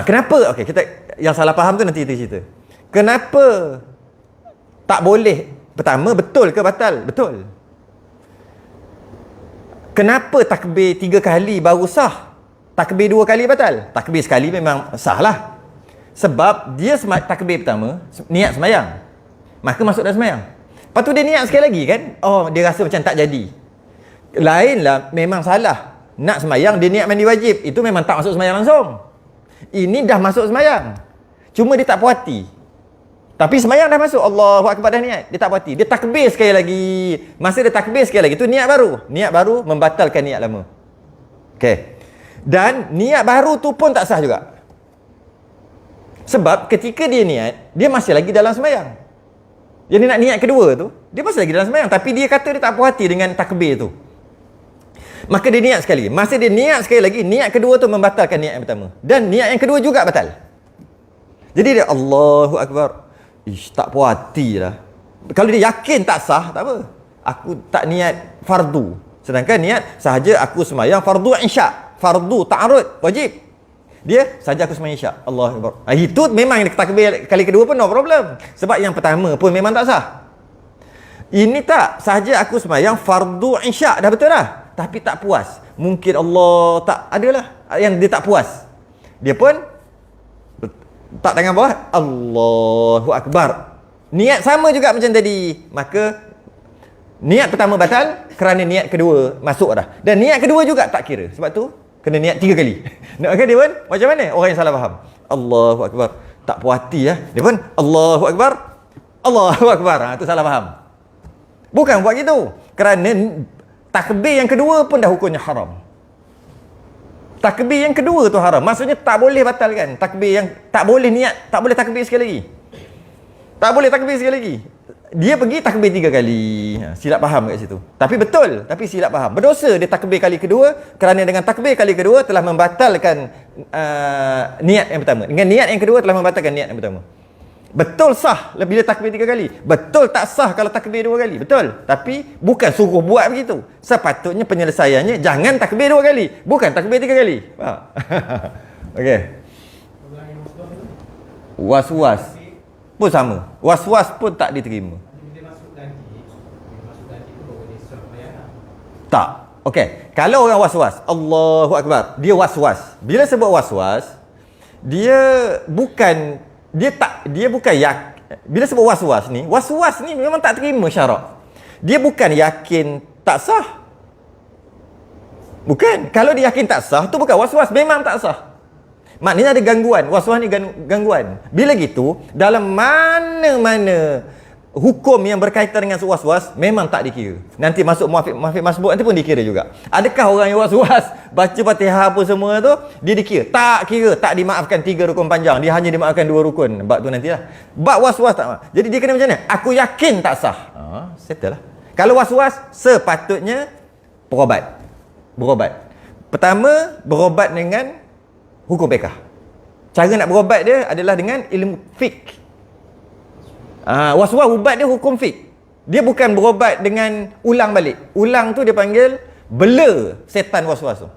Kenapa? Okey, kita yang salah faham tu nanti kita cerita. Kenapa tak boleh? Pertama, betul ke batal? Betul. Kenapa takbir 3 kali baru sah? Takbir 2 kali batal. Takbir sekali memang sah lah. Sebab dia takbir pertama, niat sembahyang. Maka masuk dalam sembahyang. Lepas tu dia niat sekali lagi kan? Dia rasa macam tak jadi. Lainlah, memang salah. Nak sembahyang, dia niat mandi wajib. Itu memang tak masuk sembahyang langsung. Ini dah masuk sembahyang. Cuma dia tak puas hati. Tapi sembahyang dah masuk. Allahu Akbar dah niat. Dia tak puas hati. Dia takbir sekali lagi. Masa dia takbir sekali lagi, itu niat baru. Niat baru membatalkan niat lama. Okey. Dan niat baru tu pun tak sah juga. Sebab ketika dia niat, dia masih lagi dalam sembahyang. Dia nak niat kedua tu, dia masih lagi dalam sembahyang. Tapi dia kata dia tak puas hati dengan takbir tu. Maka dia niat sekali. Masa dia niat sekali lagi, niat kedua tu membatalkan niat yang pertama. Dan niat yang kedua juga batal. Jadi dia Allahu Akbar. Tak puas hati lah. Kalau dia yakin tak sah, tak apa. Aku tak niat fardu. Sedangkan niat sahaja aku sembahyang fardu isyak. Fardu ta'arud wajib. Dia saja aku sembahyang isyak. Allahu Akbar. Itu memang takbir kali kedua pun no problem. Sebab yang pertama pun memang tak sah. Ini tak, sahaja aku sembahyang fardu isyak, dah betul dah. Tapi tak puas. Mungkin Allah tak adalah yang dia tak puas. Dia pun tak tangan bawah, Allahu Akbar. Niat sama juga macam tadi. Maka niat pertama batal kerana niat kedua masuk dah. Dan niat kedua juga tak kira. Sebab tu kena niat 3 kali. Nak dia pun macam mana? Orang yang salah faham. Allahu Akbar. Tak puas hati ya. Dia pun Allahu Akbar. Allahu Akbar. Itu salah faham. Bukan buat gitu. Kerana takbir yang kedua pun dah hukumnya haram. Takbir yang kedua tu haram. Maksudnya tak boleh batalkan. Takbir yang tak boleh niat, tak boleh takbir sekali lagi. Tak boleh takbir sekali lagi. Dia pergi takbir 3 kali. Silap faham kat situ. Tapi betul, tapi silap faham. Berdosa dia takbir kali kedua kerana dengan takbir kali kedua telah membatalkan niat yang pertama. Dengan niat yang kedua telah membatalkan niat yang pertama. Betul sah bila takbir 3 kali. Betul tak sah kalau takbir 2 kali. Betul. Tapi bukan suruh buat begitu. Sepatutnya penyelesaiannya jangan takbir 2 kali. Bukan takbir 3 kali. Faham? Okey. Was-was pun sama. Was-was pun tak diterima. Tak. Okey. Kalau orang was-was, Allahu Akbar, dia was-was. Bila sebut was-was, dia bukan bila sebut was-was ni memang tak terima syarak. Dia bukan yakin tak sah. Bukan. Kalau dia yakin tak sah, tu bukan was-was, memang tak sah. Maknanya ada gangguan. Was-was ni gangguan. Bila gitu, dalam mana-mana hukum yang berkaitan dengan was-was memang tak dikira. Nanti masuk muafiq masbuk nanti pun dikira juga. Adakah orang yang was-was baca Fatihah apa semua tu dia dikira? Tak kira, tak dimaafkan 3 rukun panjang. Dia hanya dimaafkan 2 rukun. Bab tu nantilah. Bab was-was tak maaf. Jadi dia kena macam mana? Aku yakin tak sah. Settle lah. Kalau was-was sepatutnya berobat. Pertama, berobat dengan hukum fiqh. Cara nak berobat dia adalah dengan ilmu fiqh. Was-was ubat dia hukum fiqh. Dia bukan berobat dengan ulang balik. Ulang tu dia panggil bela setan was-was tu.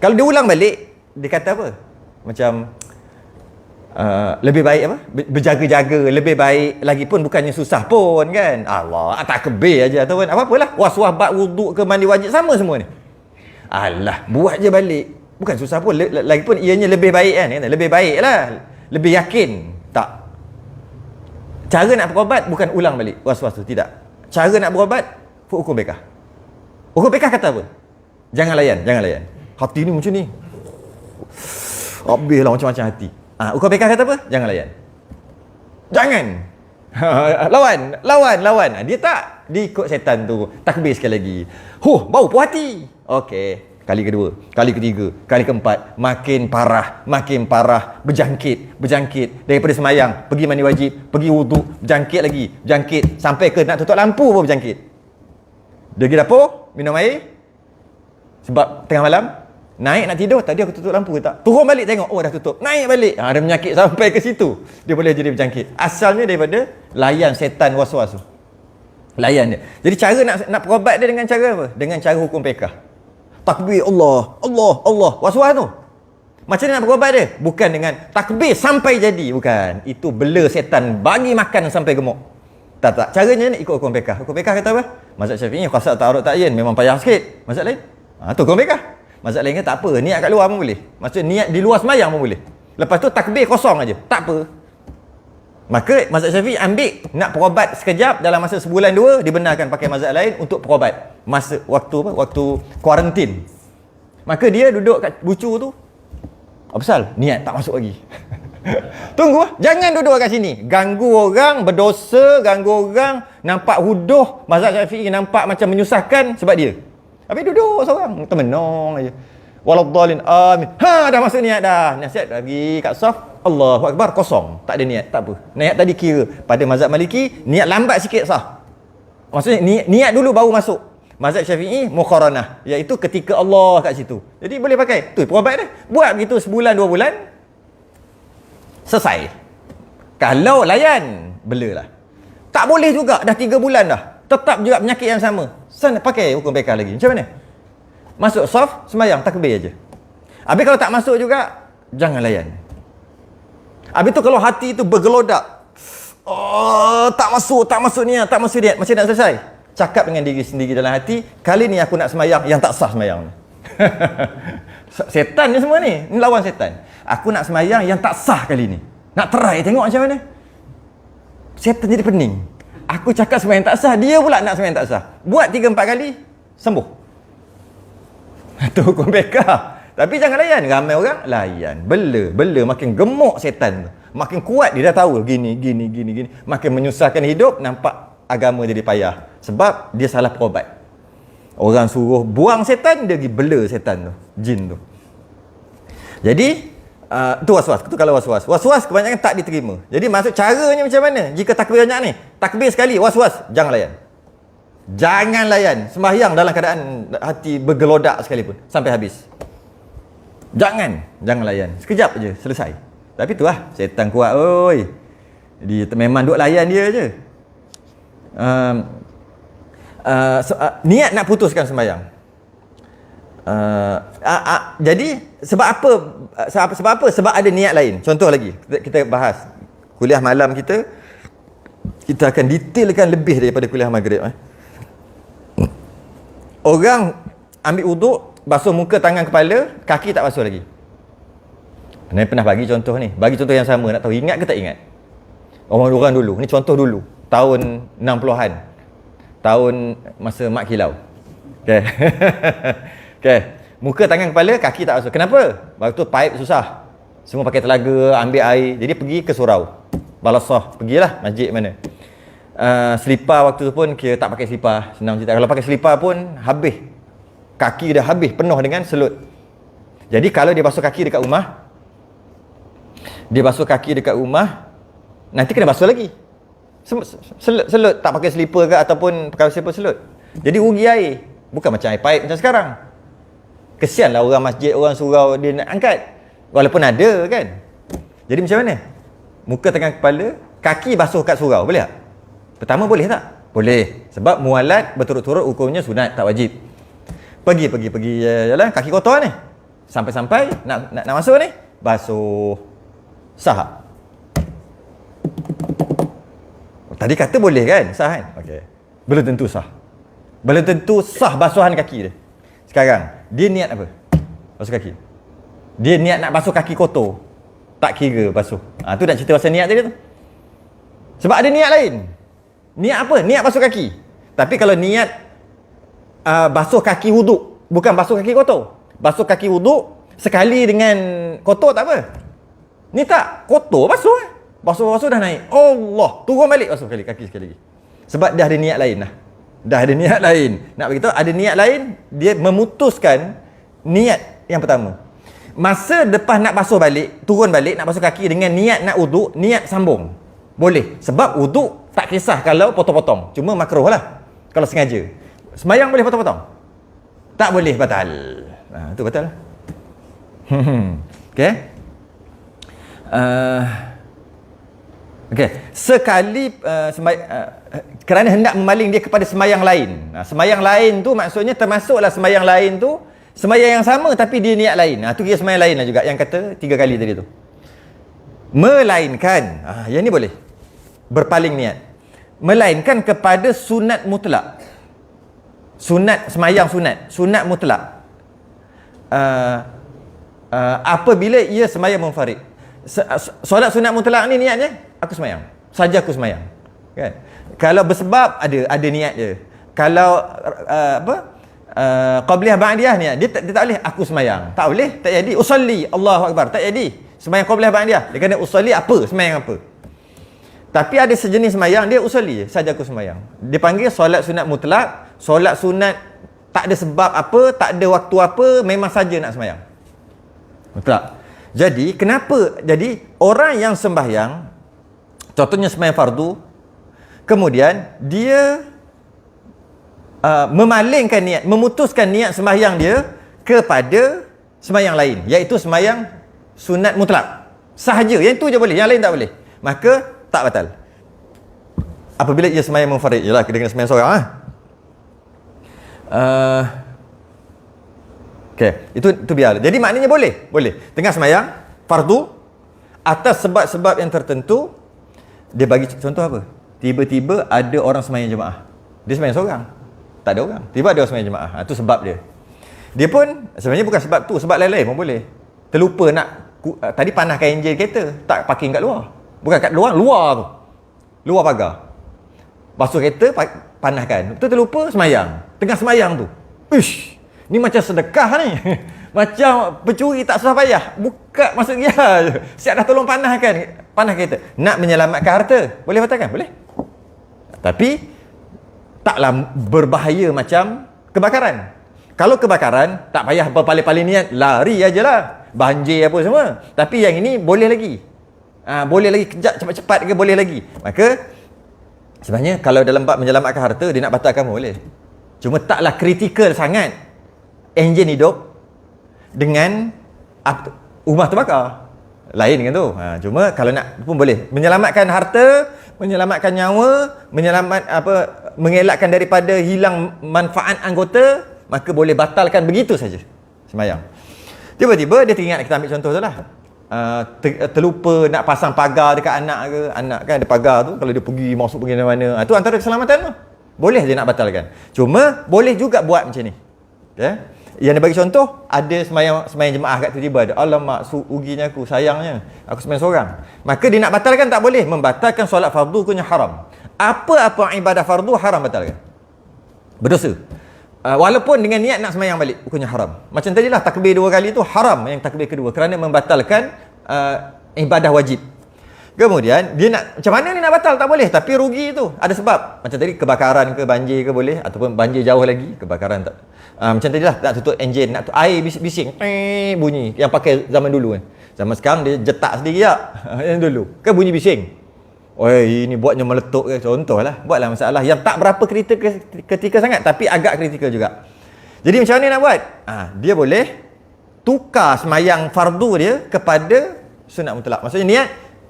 Kalau dia ulang balik, dia kata apa? Macam lebih baik apa? Berjaga-jaga, lebih baik lagi pun bukannya susah pun kan. Allah, tak kebir aja ataupun apa-apalah. Was-was bab wuduk ke mandi wajib sama semua ni. Alah, buat je balik. Bukan susah pun. Lagi pun ianya lebih baik kan. Lebih baik lah. Lebih yakin. Tak. Cara nak berobat bukan ulang balik was-was tu, tidak. Cara nak berobat hukum fiqh. Hukum fiqh kata apa? Jangan layan. Hati ni macam ni. Habislah macam-macam hati. Hukum fiqh kata apa? Jangan layan. Jangan. Lawan. Dia tak. Dia ikut setan tu. Takbir sekali lagi. Bau puas hati. Okey. Kali kedua, kali ketiga, kali keempat, makin parah, berjangkit daripada semayang, pergi mandi wajib, pergi wuduk, berjangkit sampai ke nak tutup lampu pun berjangkit. Dia pergi dapur, minum air sebab tengah malam, naik nak tidur, tadi aku tutup lampu ke tak? Turun balik tengok, dah tutup, naik balik, ada penyakit sampai ke situ, dia boleh jadi berjangkit. Asalnya daripada layan setan was-was tu. Layan dia. Jadi cara nak berobat dia dengan cara apa? Dengan cara hukum fiqh. Takbir Allah, was-was tu. Macam mana nak berobat dia? Bukan dengan takbir sampai jadi, bukan. Itu bela setan, bagi makan sampai gemuk. Tak. Caranya ni ikut hukum fiqh. Hukum fiqh kata apa? Mazhab Syafi'i qasad ta'arud ta'yin memang payah sikit. Mazhab lain? Tu hukum fiqh. Mazhab lain kata tak apa, niat kat luar pun boleh. Maksudnya niat di luar sembahyang pun boleh. Lepas tu takbir kosong aja, tak apa. Maka mazhab Syafi'i ambil nak perobat sekejap dalam masa sebulan 2, dibenarkan pakai mazhab lain untuk perobat. Masa waktu kuarantin. Maka dia duduk kat bucu tu. Apa pasal? Niat tak masuk lagi. Tunggu, jangan duduk kat sini. Ganggu orang, berdosa, ganggu orang, nampak huduh. Mazhab Syafi'i nampak macam menyusahkan sebab dia. Habis duduk seorang, termenung aja. Waladdallin amin. Dah masuk niat dah. Nasihat lagi kat saf. Allahu Akbar, kosong. Tak ada niat, tak apa. Niat tadi kira. Pada mazhab Maliki, niat lambat sikit sah. Maksudnya niat dulu baru masuk. Mazhab Syafi'i muqaranah, iaitu ketika Allah kat situ. Jadi boleh pakai. Tu perobat dia. Buat begitu sebulan 2 bulan. Selesai. Kalau layan, belalah. Tak boleh juga, dah 3 bulan dah. Tetap juga penyakit yang sama. Pakai hukum fiqh lagi. Macam mana? Masuk saf, sembahyang, takbir aja. Habis kalau tak masuk juga, jangan layan. Habis tu kalau hati tu bergelodak, tak masuk niat. Macam nak selesai? Cakap dengan diri sendiri dalam hati, kali ni aku nak sembahyang yang tak sah sembahyang. Setan ni semua ni lawan setan. Aku nak sembahyang yang tak sah kali ni. Nak try tengok macam mana. Setan jadi pening. Aku cakap sembahyang tak sah, dia pula nak sembahyang tak sah. Buat 3-4 kali, sembuh. Itu hukum fiqh. Tapi jangan layan. Ramai orang layan. Bela makin gemuk setan tu. Makin kuat dia dah tahu gini. Makin menyusahkan hidup, nampak agama jadi payah. Sebab dia salah perobat. Orang suruh buang setan, dia pergi bela setan tu, jin tu. Jadi tu was-was. Tu kalau was-was. Was-was kebanyakan tak diterima. Jadi maksud caranya macam mana? Jika takbir banyak ni, takbir sekali, was-was, jangan layan. Jangan layan. Sembahyang dalam keadaan hati bergelodak sekalipun sampai habis. Jangan layan. Sekejap je, selesai. Tapi tu lah, setan kuat oi. Dia memang duk layan dia je. Niat nak putuskan sembahyang. Jadi sebab apa? Sebab ada niat lain. Contoh lagi, kita bahas kuliah malam kita akan detailkan lebih daripada kuliah maghrib. Orang ambil wuduk, basuh muka, tangan, kepala, kaki tak basuh lagi. Saya pernah bagi contoh ni. Bagi contoh yang sama, nak tahu ingat ke tak ingat? Orang dulu. Ni contoh dulu. Tahun 60-an. Tahun masa Mak Kilau. Okay. Okay. Muka, tangan, kepala, kaki tak basuh. Kenapa? Waktu tu paip susah. Semua pakai telaga, ambil air. Jadi pergi ke surau. Balasah, pergilah masjid mana. Selipar waktu tu pun kira tak pakai selipar. Senang cerita. Kalau pakai selipar pun habis. Kaki dah habis penuh dengan selut. Jadi kalau dia basuh kaki dekat rumah, nanti kena basuh lagi. Selut tak pakai selipar ke ataupun pakai selipar selut. Jadi rugi air. Bukan macam air paip macam sekarang. Kesianlah orang masjid, orang surau dia nak angkat. Walaupun ada kan. Jadi macam mana? Muka, tangan, kepala, kaki basuh kat surau, boleh tak? Pertama boleh tak? Boleh. Sebab mualat berturut-turut hukumnya sunat, tak wajib. Pergi jalan, kaki kotor ni. Sampai-sampai nak masuk ni, basuh. Sah tak? Tadi kata boleh kan? Sah kan? Okey. Belum tentu sah. Belum tentu sah basuhan kaki dia. Sekarang, dia niat apa? Basuh kaki. Dia niat nak basuh kaki kotor. Tak kira basuh. Tu nak cerita pasal niat tadi tu. Sebab ada niat lain. Niat apa? Niat basuh kaki. Tapi kalau niat basuh kaki wuduk, bukan basuh kaki kotor. Basuh kaki wuduk sekali dengan kotor tak apa. Ni tak, kotor basuh. Basuh dah naik. Allah, turun balik basuh kaki sekali lagi. Sebab dah ada niat lain dah. Dah ada niat lain. Nak beritahu ada niat lain, dia memutuskan niat yang pertama. Masa lepas nak basuh balik, turun balik nak basuh kaki dengan niat nak wuduk, niat sambung. Boleh. Sebab wuduk tak kisah kalau potong-potong. Cuma makruh lah kalau sengaja. Semayang boleh potong-potong? Tak boleh, batal. Itu batal lah. Okay. Okay. Sekali kerana hendak memaling dia kepada semayang lain. Semayang lain tu maksudnya termasuklah semayang lain tu semayang yang sama tapi dia niat lain. Tu kira semayang lain lah juga yang kata 3 kali tadi tu. Melainkan, yang ni boleh. Berpaling niat. Melainkan kepada sunat mutlak. Semayang sunat mutlak. Apabila ia semayang munfarid. Solat sunat mutlak ni niatnya aku semayang. Saja aku semayang. Kan? Kalau bersebab ada niat dia. Kalau qabliyah ba'diyah ni dia tak boleh aku semayang. Tak boleh, tak jadi. Usalli, Allahu akbar, tak jadi. Semayang qabliyah ba'diyah. Dia kena usalli apa? Semayang apa? Tapi ada sejenis semayang dia usalli je, saja aku semayang. Dia panggil solat sunat mutlak, solat sunat tak ada sebab apa, tak ada waktu apa, memang saja nak semayang. Mutlak. Jadi kenapa? Jadi orang yang sembahyang, contohnya sembahyang fardu, kemudian dia memalingkan niat, memutuskan niat sembahyang dia kepada sembahyang lain, iaitu sembahyang sunat mutlak. Sahaja, yang itu je boleh, yang lain tak boleh. Maka tak batal. Apabila ia sembahyang munfarid, ialah dia kena sembahyang seorang okey, itu biar. Jadi maknanya boleh. Tengah sembahyang fardu atas sebab-sebab yang tertentu, dia bagi contoh apa? Tiba-tiba ada orang sembahyang jemaah. Dia sembahyang seorang. Tak ada orang. Tiba ada orang sembahyang jemaah. Itu sebab dia. Dia pun sebenarnya bukan sebab tu, sebab lain-lain pun boleh. Terlupa nak tadi panaskan enjin kereta, tak parking kat luar. Bukan kat luar tu. Luar pagar. Basuh kereta, panaskan. Betul terlupa sembahyang. Tengah sembahyang tu. Ish, ni macam sedekah ni. Macam pencuri tak susah payah. Buka masuk gear je. Siap dah tolong panaskan kereta. Nak menyelamatkan harta. Boleh batalkan? Boleh. Tapi taklah berbahaya macam kebakaran. Kalau kebakaran, tak payah berpaling-paling niat, lari ajalah. Banjir apa semua. Tapi yang ini boleh lagi. Boleh lagi kejap cepat-cepat ke boleh lagi. Maka sebenarnya kalau dalam bab menyelamatkan harta, dia nak batalkan boleh. Cuma taklah kritikal sangat enjin hidup dengan rumah terbakar. Lain dengan tu. Cuma kalau nak pun boleh. Menyelamatkan harta, menyelamatkan nyawa, mengelakkan daripada hilang manfaat anggota, maka boleh batalkan begitu saja sembahyang. Tiba-tiba dia teringat, kita ambil contoh tu lah. Terlupa nak pasang pagar dekat anak ke. Anak kan ada pagar tu, kalau dia pergi masuk pergi mana-mana, tu antara keselamatan tu. Boleh dia nak batalkan. Cuma boleh juga buat macam ni. Okay? Yang dia bagi contoh, ada sembahyang jemaah kat tiba-tiba ada, alamak, ruginya aku, sayangnya aku sembahyang seorang. Maka dia nak batalkan tak boleh. Membatalkan solat fardu punya haram. Apa-apa ibadah fardu haram batalkan. Berdosa. Walaupun dengan niat nak sembahyang balik, hukumnya haram. Macam tadilah takbir 2 kali tu haram yang takbir kedua kerana membatalkan ibadah wajib. Kemudian dia nak macam mana ni nak batal, tak boleh, tapi rugi tu ada sebab. Macam tadi kebakaran ke banjir ke boleh, ataupun banjir jauh lagi, kebakaran tak. Macam tadilah nak tutup enjin, nak tutup air bising, bunyi yang pakai zaman dulu kan. Zaman sekarang dia jetak sendiri tak. Yang dulu kan bunyi bising. Oi, ini buatnya meletup ke, contohlah. Buatlah masalah yang tak berapa kritikal sangat tapi agak kritikal juga. Jadi macam mana nak buat? Dia boleh tukar semayang fardu dia kepada sunat mutlak. Maksudnya niat,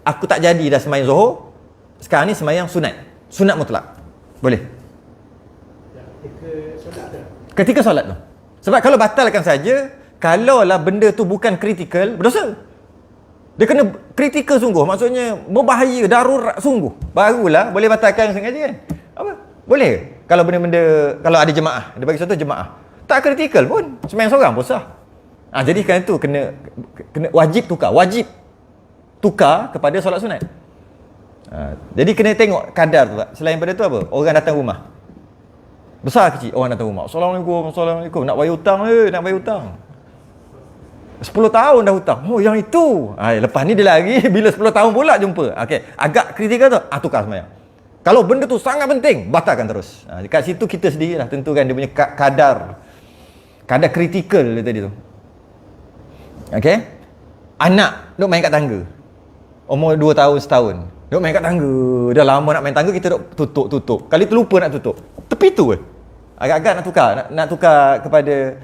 aku tak jadi dah semayang Zuhur, sekarang ni semayang sunat mutlak. Boleh? Ketika solat tu. Sebab kalau batalkan saja, kalaulah benda tu bukan kritikal, berdosa. Dia kena kritikal sungguh, maksudnya berbahaya, darurat sungguh, barulah boleh batalkan sengaja kan. Apa? Boleh. Kalau benda-benda, kalau ada jemaah, dia bagi contoh jemaah, tak kritikal pun, semayang seorang pun sah. Jadi kerana tu kena wajib tukar kepada solat sunat. Jadi kena tengok kadar tu tak. Selain daripada tu apa? Orang datang rumah. Besar kecil orang datang rumah. Assalamualaikum. Nak bayar hutang nak bayar hutang. 10 tahun dah hutang. Oh, yang itu. Lepas ni dia lagi bila 10 tahun pula jumpa. Okey, agak kritikal tu, tukar semayang. Kalau benda tu sangat penting, batalkan terus. Dekat situ kita sendirilah tentukan dia punya kadar kritikal dia tadi tu. Okey? Anak duk main kat tangga. Umur 2 tahun, setahun. Duk main kat tangga. Dah lama nak main tangga, kita duk tutup. Kali terlupa nak tutup. Tepi tu agak-agak nak tukar kepada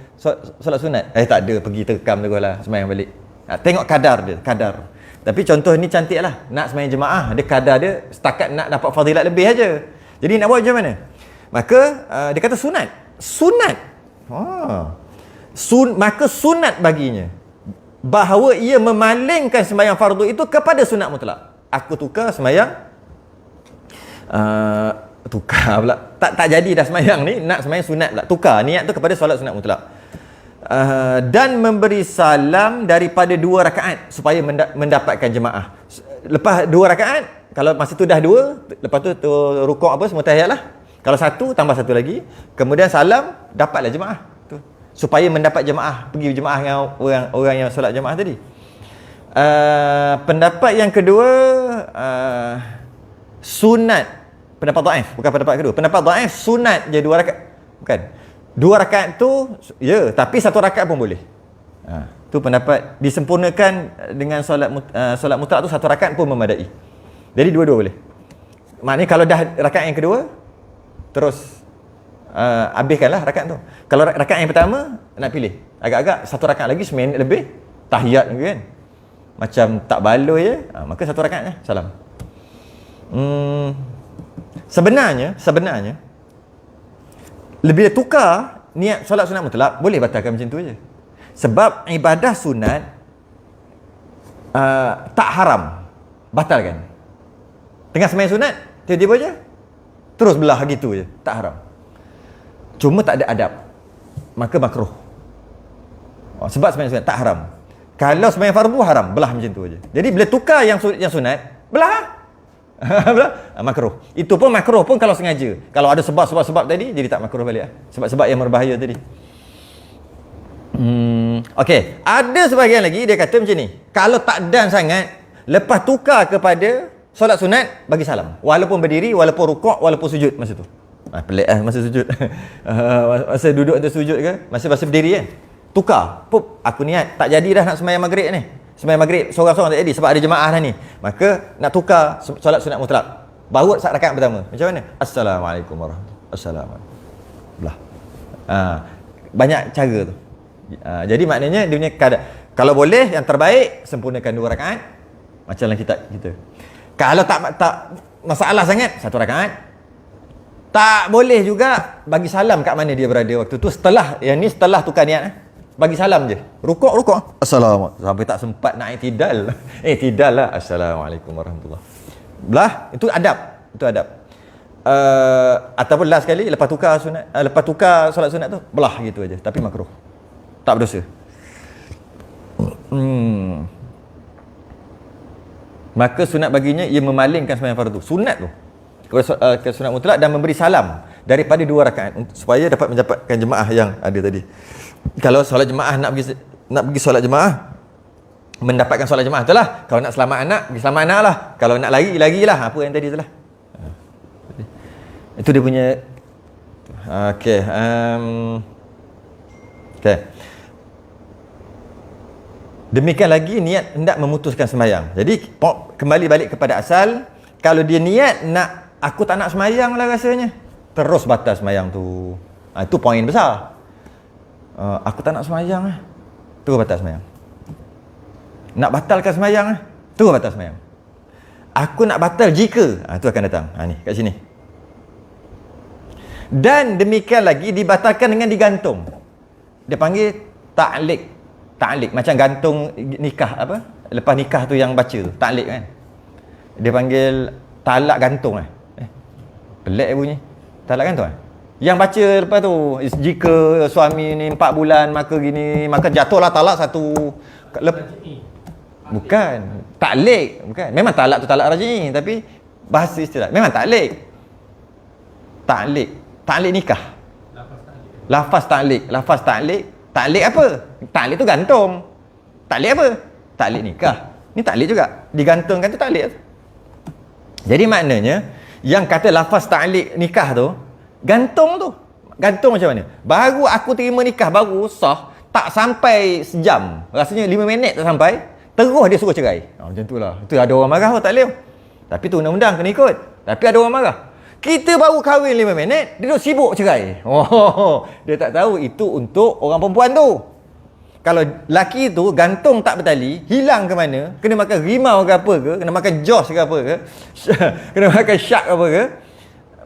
solat sunat. Tak ada, pergi terkam terus lah, semayang balik. Tengok kadar dia, kadar. Tapi contoh ni cantik lah. Nak semayang jemaah, dia kadar dia setakat nak dapat fadilat lebih aja. Jadi nak buat macam mana? Maka dia kata sunat. Maka sunat baginya bahawa ia memalingkan sembahyang fardu itu kepada sunat mutlak. Aku tukar sembahyang tukar pula. Tak jadi dah sembahyang ni, nak sembahyang sunat pula. Tukar niat tu kepada solat sunat mutlak. Dan memberi salam daripada 2 rakaat supaya mendapatkan jemaah. Lepas 2 rakaat, kalau masa tu dah 2, lepas tu rukuk apa semua tahiyat lah. Kalau 1 tambah 1 lagi, kemudian salam, dapatlah jemaah tu. Supaya mendapat jemaah, pergi jemaah dengan orang yang solat jemaah tadi. Pendapat yang kedua, sunat. Pendapat dhaif, bukan pendapat kedua. Pendapat dhaif sunat je 2 rakaat. Bukan. 2 rakaat tu ya, tapi 1 rakaat pun boleh. Tu pendapat disempurnakan dengan solat mutlak tu 1 rakaat pun memadai. Jadi dua-dua boleh. Maknanya kalau dah rakaat yang kedua, terus habiskanlah rakaat tu. Kalau rakaat yang pertama nak pilih, agak-agak 1 rakaat lagi seminit lebih tahiyat kan. Macam tak baloi je, maka 1 rakaat je salam. Sebenarnya lebih tukar niat solat sunat mutlak, boleh batalkan macam tu je. Sebab ibadah sunat tak haram, batalkan. Tengah sembahyang sunat, tiba-tiba je terus belah gitu je, tak haram. Cuma tak ada adab, maka makruh. Sebab sembahyang sunat tak haram. Kalau sembahyang fardu haram, belah macam tu je. Jadi bila tukar yang sunat, belah. Makruh. Itu pun makruh pun kalau sengaja. Kalau ada sebab tadi, jadi tak makruh balik. Sebab-sebab yang berbahaya tadi. Okey, ada sebahagian lagi dia kata macam ni. Kalau tak dan sangat, lepas tukar kepada solat sunat, bagi salam. Walaupun berdiri, walaupun rukuk, walaupun sujud masa tu. Pelik masa sujud. Masa duduk atau sujud ke? Masa berdiri kan? Tukar. Pup, aku niat tak jadi dah nak sembahyang maghrib ni. Sembahyang maghrib seorang-seorang tak jadi sebab ada jemaah dah ni. Maka nak tukar solat sunat mutlak. Baru rakaat pertama. Macam mana? Assalamualaikum warahmatullahi wabarakatuh. Belah. Banyak cara tu. Jadi maknanya dia punya kadar. Kalau boleh yang terbaik sempurnakan 2 rakaat. Macamlah kita. Kalau tak masalah sangat 1 rakaat. Tak boleh juga bagi salam kat mana dia berada waktu tu, setelah tukar niat. Bagi salam je. Rukuk. Assalamualaikum. Sampai tak sempat nak i'tidal. I'tidal lah. Assalamualaikum warahmatullahi. Belah, itu adab. Ataupun last sekali lepas tukar solat sunat tu, belah gitu aja. Tapi makruh. Tak berdosa. Maka sunat baginya ia memalingkan sembahyang fardu. Sunat tu. Ke sunat mutlak dan memberi salam. daripada 2 rakaat supaya dapat mendapatkan jemaah yang ada tadi. Kalau solat jemaah nak pergi solat jemaah, mendapatkan solat jemaah itulah. Kalau nak selamat anak, pergi selamat anak lah. Kalau nak lari-larilah, apa yang tadi itulah. Itu dia punya. Okey. Okey. Demikian lagi niat hendak memutuskan sembahyang. Jadi kembali balik kepada asal, kalau dia niat nak, aku tak nak sembahyang lah rasanya, terus batal sembahyang tu. Itu poin besar. Aku tak nak sembahyang lah, terus batal sembahyang. Nak batalkan sembahyang lah, terus batal sembahyang. Aku nak batal jika, itu akan datang. Ni kat sini. Dan demikian lagi dibatalkan dengan digantung. Dia panggil ta'liq. Ta'liq macam gantung nikah apa? Lepas nikah tu yang baca tu, ta'liq kan. Dia panggil talak gantung pelik bunyi. Talak gantung Yang baca lepas tu, jika suami ni 4 bulan maka gini, maka jatuhlah talak satu. Bukan. Ta'liq, bukan. Memang talak tu talak raj'i, tapi bahasa istilah memang ta'liq. Ta'liq. Ta'liq nikah. Lafaz ta'liq. Lafaz ta'liq. Ta'liq apa? Ta'liq tu gantung. Ta'liq apa? Ta'liq nikah. Ni ta'liq juga. Digantungkan tu ta'liq. Jadi maknanya, yang kata lafaz ta'liq nikah tu, gantung tu. Gantung macam mana? Baru aku terima nikah, baru sah, tak sampai sejam. Rasanya 5 minit tak sampai, terus dia suruh cerai. Macam tu lah. Itu ada orang marah, tak boleh. Tapi tu undang-undang kena ikut. Tapi ada orang marah. Kita baru kahwin 5 minit, dia duduk sibuk cerai. Dia tak tahu itu untuk orang perempuan tu. Kalau laki tu gantung tak bertali, hilang ke mana, kena makan rimau ke apa ke, kena makan jos ke apa ke, kena makan syak ke apa ke,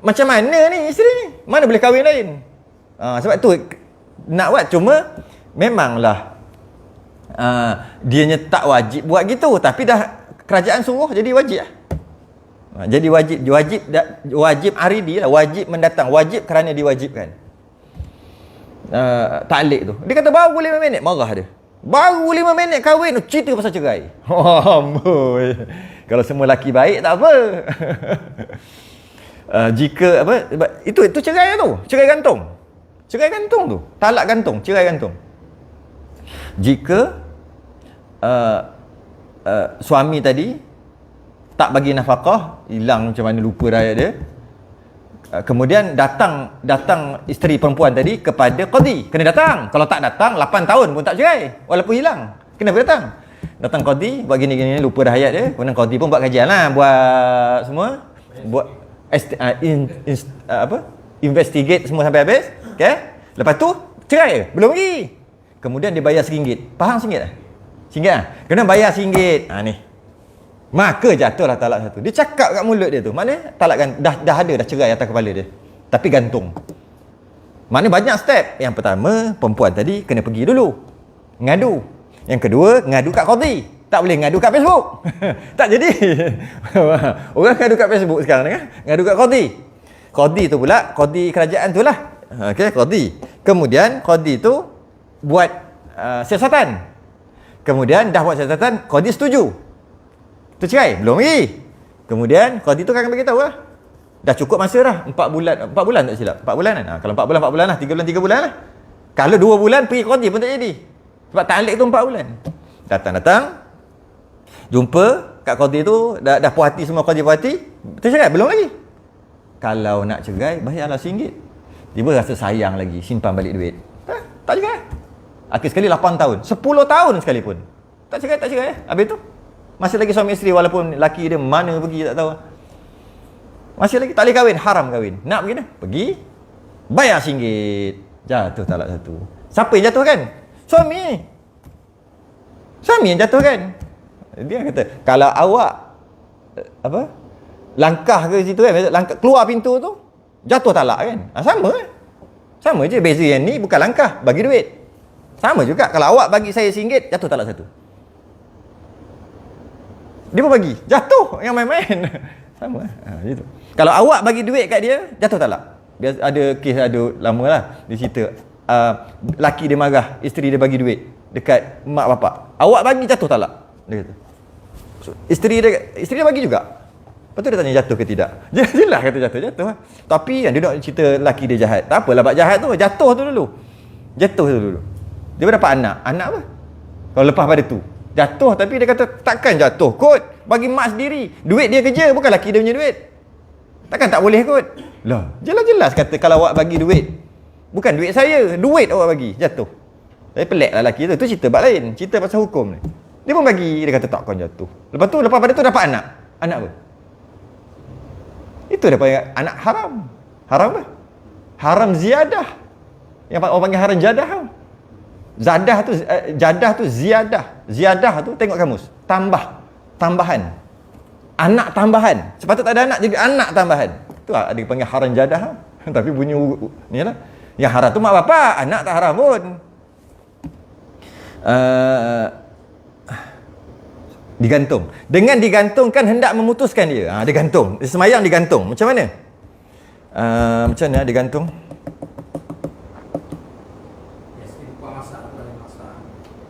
macam mana ni isteri ni? Mana boleh kahwin lain? Sebab tu nak buat, cuma memanglah dianya tak wajib buat gitu, tapi dah kerajaan suruh jadi wajib lah. Jadi wajib aridi lah, wajib mendatang, wajib kerana diwajibkan. Ta'liq tu, dia kata baru 5 minit, marah dia. Baru 5 minit kahwin, cerita pasal cerai. Kalau semua laki baik tak apa. Jika apa, itu cerai tu, cerai gantung. Cerai gantung tu, talak gantung, cerai gantung. Jika suami tadi tak bagi nafkah, hilang macam mana, lupa rakyat dia. Kemudian datang isteri perempuan tadi kepada qadi. Kena datang. Kalau tak datang 8 tahun pun tak cerai, walaupun hilang. Kena datang. Datang qadi, buat gini-gini, lupa dah hayat dia. Kemudian qadi pun buat kajian lah, buat semua, buat investigate semua sampai habis. Okay? Lepas tu cerai. Belum lagi. Kemudian dia bayar RM1. Faham RM1 lah? RM1 lah. Kena bayar RM1. Ni. Maka jatuhlah talak satu. Dia cakap kat mulut dia tu. Maknanya talak kan dah ada dah cerai atas kepala dia. Tapi gantung. Maknanya banyak step. Yang pertama, perempuan tadi kena pergi dulu, ngadu. Yang kedua, ngadu kat qadi. Tak boleh ngadu kat Facebook. Tak jadi. Orang ngadu kat Facebook sekarang ni kan. Ngadu kat qadi. Qadi tu pula, qadi kerajaan tu lah. Okey, qadi. Kemudian qadi tu buat siasatan. Kemudian dah buat siasatan, qadi setuju. Tu cerai? Belum lagi. Kemudian qadi tu akan bagi tahu lah. Dah cukup masa dah. 4 bulan tak silap. 4 bulan kan? Kalau 4 bulan lah. 3 bulan lah. Kalau 2 bulan pergi qadi pun tak jadi. Sebab ta'liq tu 4 bulan. Datang. Jumpa kat qadi tu. Dah puas hati semua, qadi puas hati. Tercerai? Belum lagi. Kalau nak cerai, bayarlah RM1. Tiba rasa sayang lagi. Simpan balik duit. Tak cerai. Akhir sekali 8 tahun. 10 tahun sekalipun. Tak cerai. Habis tu masih lagi suami isteri, walaupun laki dia mana pergi tak tahu. Masih lagi tak boleh kahwin, haram kahwin. Nak pergi dah? Pergi, bayar RM1. Jatuh talak satu. Siapa yang jatuhkan? Suami. Suami yang jatuhkan. Dia kata, kalau awak langkah ke situ kan, langkah keluar pintu tu, jatuh talak kan. Sama je, beza yang ni bukan langkah, bagi duit. Sama juga, kalau awak bagi saya RM1, jatuh talak satu. Dia pun bagi, jatuh yang main-main. Sama gitu. Kalau awak bagi duit kat dia, jatuh talak. Biasa ada kes, ada lama lah dia cerita, laki dia marah, isteri dia bagi duit dekat mak bapak. Awak bagi, jatuh talak. Dia kata. So, isteri dia bagi juga. Lepas tu dia tanya jatuh ke tidak. Jelas kata jatuh lah. Tapi yang dia nak cerita lelaki dia jahat. Tak apalah buat jahat tu, jatuh tu dulu. Dia dapat anak. Anak apa? Kalau lepas pada tu jatuh, tapi dia kata takkan jatuh kot, bagi mak sendiri, duit dia kerja, bukan laki dia punya duit, takkan tak boleh kot. Lah, jelas-jelas kata kalau awak bagi duit, bukan duit saya, duit awak bagi, jatuh. Tapi pelik lah laki tu cerita bab lain, cerita pasal hukum ni. Dia pun bagi, dia kata takkan jatuh. Lepas pada tu dapat anak. Anak apa? Itu dia panggil anak haram. Haram apa? Haram ziyadah. Yang orang panggil haram jadah tau. Jadah tu ziyadah. Ziyadah tu tengok kamus. Tambahan. Anak tambahan. Sepatutnya tak ada anak, jadi anak tambahan. Tu ada dipanggil haram jadah. Tapi bunyi ni lah. Yang haram tu mak bapak, anak tak haram pun. Digantung. Dengan digantungkan hendak memutuskan dia. Dia gantung. Semayang digantung. Macam mana? Macam mana digantung?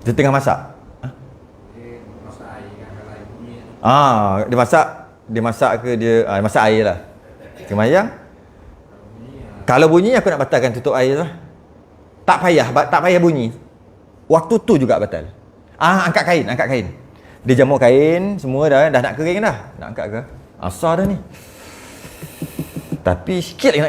Dia tengah masak. Dia masak ke dia masak air lah. Semayang. Kalau bunyi aku nak batalkan tutup air lah. Tak payah bunyi. Waktu tu juga batal. Angkat kain. Dia jamur kain semua dah nak kering dah. Nak angkat ke? Asar dah ni. Tapi sikit lagi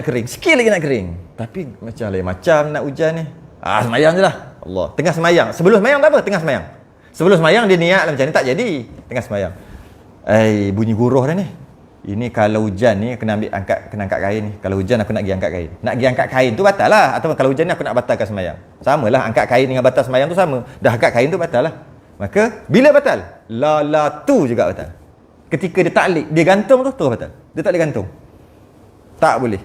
nak kering. Tapi macam nak hujan ni. Semayang je lah. Allah. Tengah semayang. Sebelum semayang tak apa? Tengah semayang. Sebelum semayang dia niat lah macam ni. Tak jadi. Tengah semayang. Bunyi guruh dah ni. Ini kalau hujan ni kena angkat kain ni. Kalau hujan aku nak pergi angkat kain. Nak pergi angkat kain tu batal lah. Atau kalau hujan ni aku nak batalkan semayang. Sama lah. Angkat kain dengan batal semayang tu sama. Dah angkat kain tu batal lah. Maka bila batal? Tu juga batal. Ketika dia taklid, dia gantung tu terus batal. Dia tak boleh gantung. Tak boleh.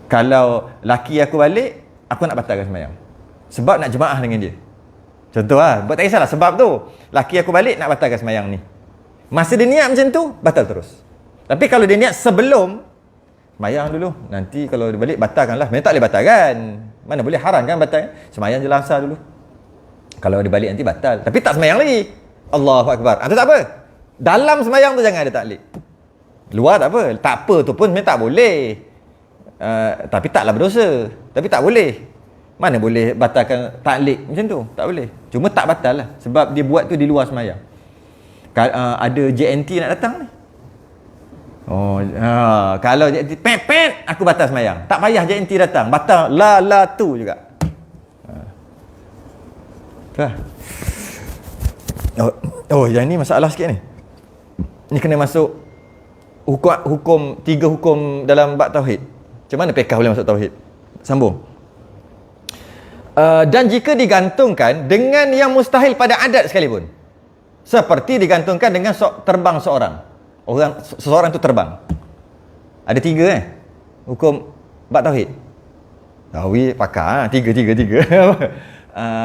Kalau laki aku balik, aku nak batalkan semayang. Sebab nak jemaah dengan dia. Contoh lah. Buat tak kisahlah sebab tu. Laki aku balik nak batalkan semayang ni. Masa dia niat macam tu, batal terus. Tapi kalau dia niat sebelum, semayang dulu. Nanti kalau dia balik, batalkanlah. Memang tak boleh batalkan. Mana boleh haram kan batal. Semayang je lah asar dulu. Kalau dia balik nanti batal. Tapi tak semayang lagi. Allahu Akbar. Itu tak apa. Dalam semayang tu jangan ada taklid. Luar tak apa. Tak apa tu pun memang tak boleh. Tapi taklah berdosa. Tapi tak boleh. Mana boleh batalkan taklid macam tu? Tak boleh. Cuma tak batal lah. Sebab dia buat tu di luar semayang. Ada JNT nak datang ni. Kalau JNT pet aku batal semayang. Tak payah JNT datang. Batal tu juga. Yang ni masalah sikit ni. Ni kena masuk hukum 3 hukum dalam bab tauhid. Macam mana fiqh boleh masuk tauhid? Sambung. Dan jika digantungkan dengan yang mustahil pada adat sekalipun, seperti digantungkan dengan terbang seorang. Seseorang tu terbang. Ada 3 hukum bab tauhid. Tahu pakar 3.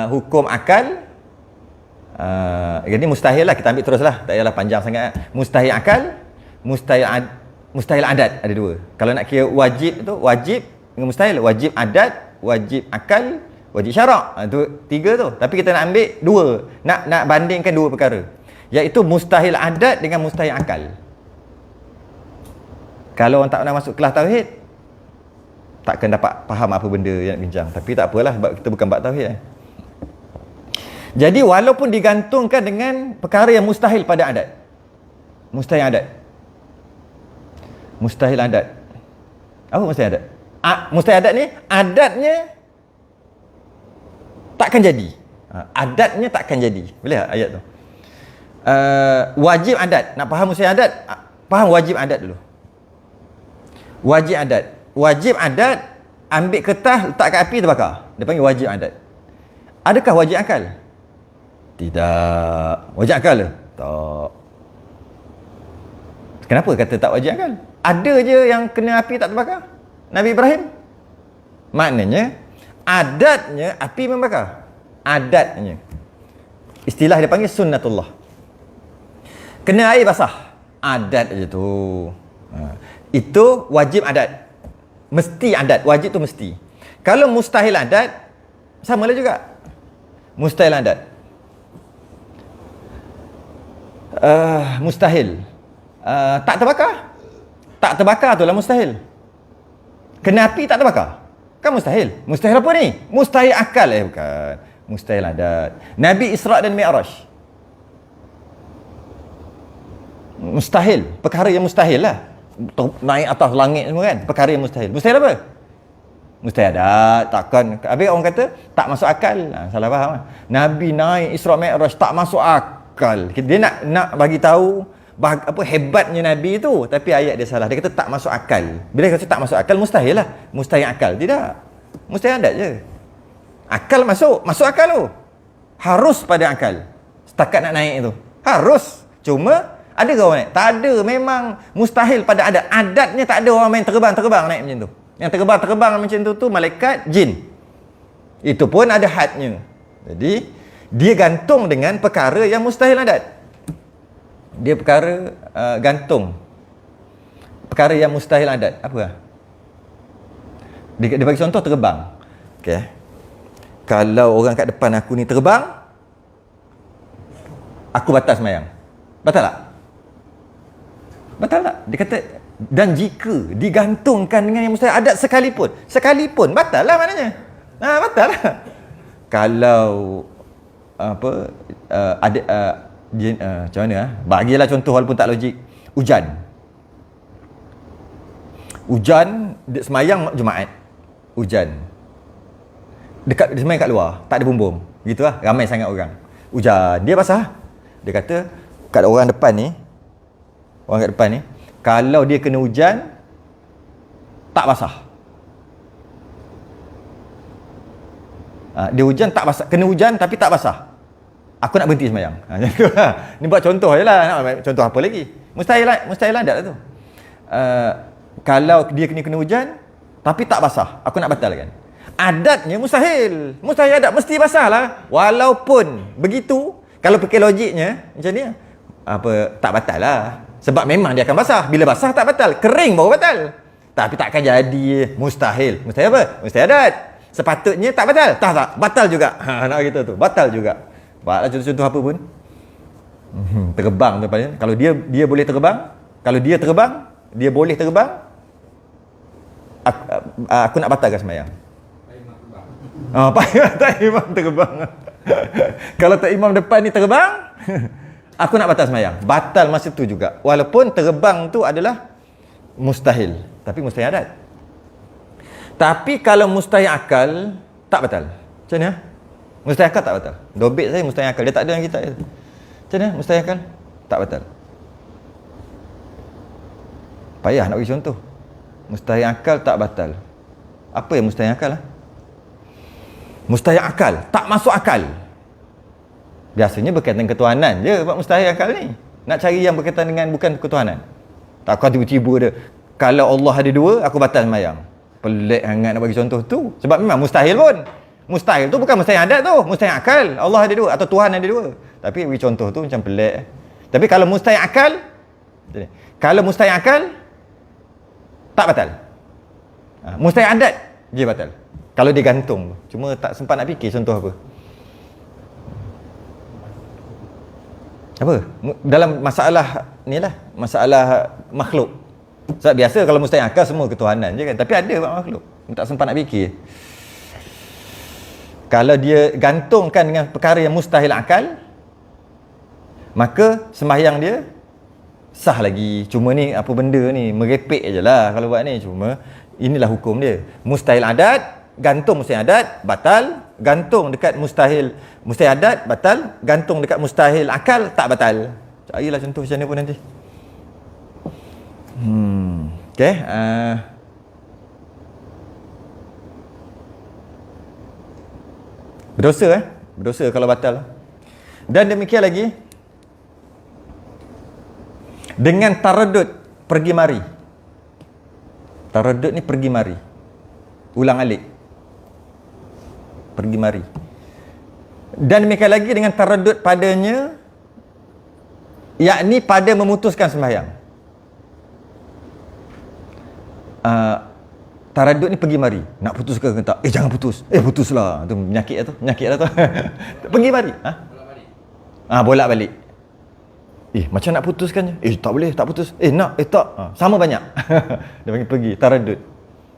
Hukum akal. Ini mustahil lah, kita ambil terus lah, tak payahlah panjang sangat. Mustahil akal, mustahil adat, ada 2. Kalau nak kira wajib tu, wajib dengan mustahil. Wajib adat, wajib akal, wajib syarak. Itu 3 tu. Tapi kita nak ambil 2, nak bandingkan 2 perkara, iaitu mustahil adat dengan mustahil akal. Kalau orang tak pernah masuk kelas tauhid, takkan dapat faham apa benda yang nak bincang. Tapi tak apalah, sebab kita bukan bab tauhid. Jadi walaupun digantungkan dengan perkara yang mustahil pada adat. Mustahil adat. Apa mustahil adat? Mustahil adat ni, adatnya takkan jadi. Adatnya takkan jadi. Boleh tak ayat tu? Wajib adat. Nak faham mustahil adat? Faham wajib adat dulu. Wajib adat, ambil kertas, letak kat api, terbakar. Dia panggil wajib adat. Adakah wajib akal? Tidak. Wajib akal ke? Tak. Kenapa kata tak wajib akal? Ada je yang kena api tak terbakar. Nabi Ibrahim. Maknanya, adatnya api membakar. Adatnya. Istilah dia panggil sunnatullah. Kena air basah. Adat je tu. Itu wajib adat. Mesti adat. Wajib tu mesti. Kalau mustahil adat, samalah juga. Mustahil adat. Mustahil. Tak terbakar. Tak terbakar tu lah mustahil. Kena api tak terbakar. Kan mustahil. Mustahil apa ni? Mustahil akal. Bukan. Mustahil adat. Nabi Isra' dan Mi'raj. Mustahil. Perkara yang mustahil lah. Naik atas langit semua kan. Perkara yang mustahil. Mustahil apa? Mustahil adat. Takkan. Habis orang kata tak masuk akal. Salah faham lah. Nabi naik Isra' Mi'raj tak masuk akal. Dia nak bagi tahu apa hebatnya Nabi tu, tapi ayat dia salah. Dia kata tak masuk akal. Bila dia kata tak masuk akal, mustahil lah. Mustahil akal. Tidak. Mustahil adat je. Akal masuk akal tu. Harus pada akal. Setakat nak naik tu. Harus. Cuma ada ke orang naik? Tak ada. Memang mustahil pada adat. Adatnya tak ada orang main terbang naik macam tu. Yang terbang macam tu malaikat, jin. Itu pun ada hadnya. Jadi dia gantung dengan perkara yang mustahil adat. Dia perkara gantung. Perkara yang mustahil adat. Apa? Dia bagi contoh terbang. Okay. Kalau orang kat depan aku ni terbang, aku batal sembahyang. Batal tak? Batal tak? Dia kata, dan jika digantungkan dengan yang mustahil adat sekalipun batal lah maknanya. Batal lah. Kalau ada macam mana bagilah contoh walaupun tak logik. Hujan semayang Jumaat, hujan dekat semayang kat luar, tak ada bumbung gitu lah, ramai sangat orang, hujan, dia basah. Dia kata kat orang kat depan ni kalau dia kena hujan tak basah, dia hujan tak basah, kena hujan tapi tak basah, aku nak berhenti sembahyang. Macam tu lah. Ni buat contoh je lah. Nak contoh apa lagi? Mustahil adat lah tu. Kalau dia kena hujan, tapi tak basah, aku nak batalkan. Adatnya mustahil. Mustahil adat, mesti basah lah. Walaupun begitu, kalau fikir logiknya, macam ni, tak batal lah. Sebab memang dia akan basah. Bila basah tak batal. Kering baru batal. Tapi takkan jadi mustahil. Mustahil apa? Mustahil adat. Sepatutnya tak batal. Tak. Batal juga. Nak kita tu. Batal juga. Buatlah contoh-contoh apa pun. Terbang tu paling. Kalau dia boleh terbang, kalau dia terbang, dia boleh terbang, aku nak batalkan sembahyang. Tak imam terbang. Kalau tak imam depan ni terbang, aku nak batal sembahyang. Batal masa tu juga. Walaupun terbang tu adalah mustahil, tapi mustahil adat. Tapi kalau mustahil akal, tak batal. Macam ni? Mustahil akal tak batal. Dobit saya mustahil akal. Dia tak ada dalam kitab. Macam mana mustahil akal? Tak batal. Payah nak bagi contoh. Mustahil akal tak batal. Apa yang mustahil akal lah? Mustahil akal. Tak masuk akal. Biasanya berkaitan ketuhanan je buat mustahil akal ni. Nak cari yang berkaitan dengan bukan ketuhanan. Takkan tiba-tiba dia, kalau Allah ada dua, aku batal sembahyang. Pelik sangat nak bagi contoh tu. Sebab memang mustahil pun. Mustahil tu bukan mustahil adat tu, mustahil akal. Allah ada dua atau Tuhan ada dua. Tapi bagi contoh tu macam pelik. Tapi kalau mustahil akal, kalau mustahil akal tak batal. Mustahil adat je batal. Kalau dia gantung. Cuma tak sempat nak fikir contoh apa. Apa? Dalam masalah ni lah, masalah makhluk. Sebab biasa kalau mustahil akal semua ketuhanan je kan. Tapi ada buat makhluk. Tak sempat nak fikir. Kalau dia gantungkan dengan perkara yang mustahil akal, maka sembahyang dia sah lagi. Cuma ni apa benda ni, merepek je lah kalau buat ni. Cuma inilah hukum dia. Mustahil adat, gantung mustahil adat, batal. Gantung dekat mustahil adat, batal. Gantung dekat mustahil akal, tak batal. Carilah contoh macam ni pun nanti. Okay. Berdosa kalau batal. Dan demikian lagi dengan taraddud, pergi mari. Taraddud ni pergi mari, ulang alik, pergi mari. Dan demikian lagi dengan taraddud padanya, yakni pada memutuskan sembahyang. Taraddud ni pergi mari, nak putus ke tak? Jangan putus. Putuslah. Tu penyakit lah tu. Pergi mari. Bolak balik. macam nak putuskannya? Tak boleh, tak putus. Nak, tak. Sama banyak. Dia panggil pergi, taradud.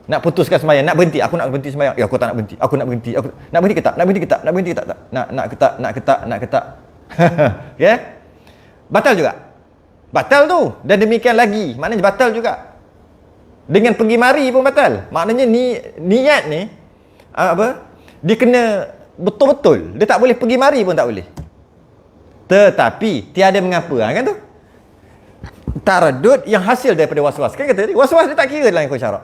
Nak putuskan sembahyang, nak berhenti. Aku nak berhenti sembahyang. Aku tak nak berhenti. Aku nak berhenti. Nak berhenti ke tak? Nak berhenti ke tak? Nak berhenti ke tak? Nak ke tak? Nak ke tak? Nak ke tak? Okay? Batal juga. Batal tu. Dan demikian lagi. Maknanya batal juga. Dengan pergi mari pun batal. Maknanya niat ni dia kena betul-betul. Dia tak boleh pergi mari pun tak boleh. Tetapi tiada mengapa, kan tu? Taradud yang hasil daripada was-was. Kan kata tadi, was-was dia tak kira dalam ikut syarak.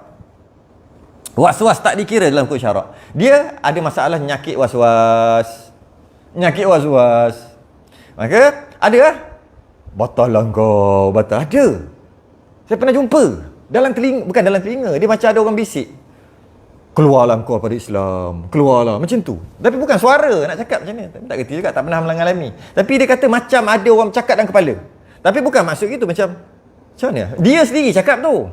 Was-was tak dikira dalam ikut syarak. Dia ada masalah nyakit was-was. Nyakit was-was. Maka ada lah. Batal lah kau, batal. Ada. Saya pernah jumpa. Dalam telinga, bukan dalam telinga. Dia macam ada orang bisik. Keluarlah kau pada Islam. Keluarlah. Macam tu. Tapi bukan suara nak cakap macam ni. Tak kerti juga. Tak pernah mengalami. Tapi dia kata macam ada orang cakap dalam kepala. Tapi bukan maksud itu macam mana? Dia sendiri cakap tu.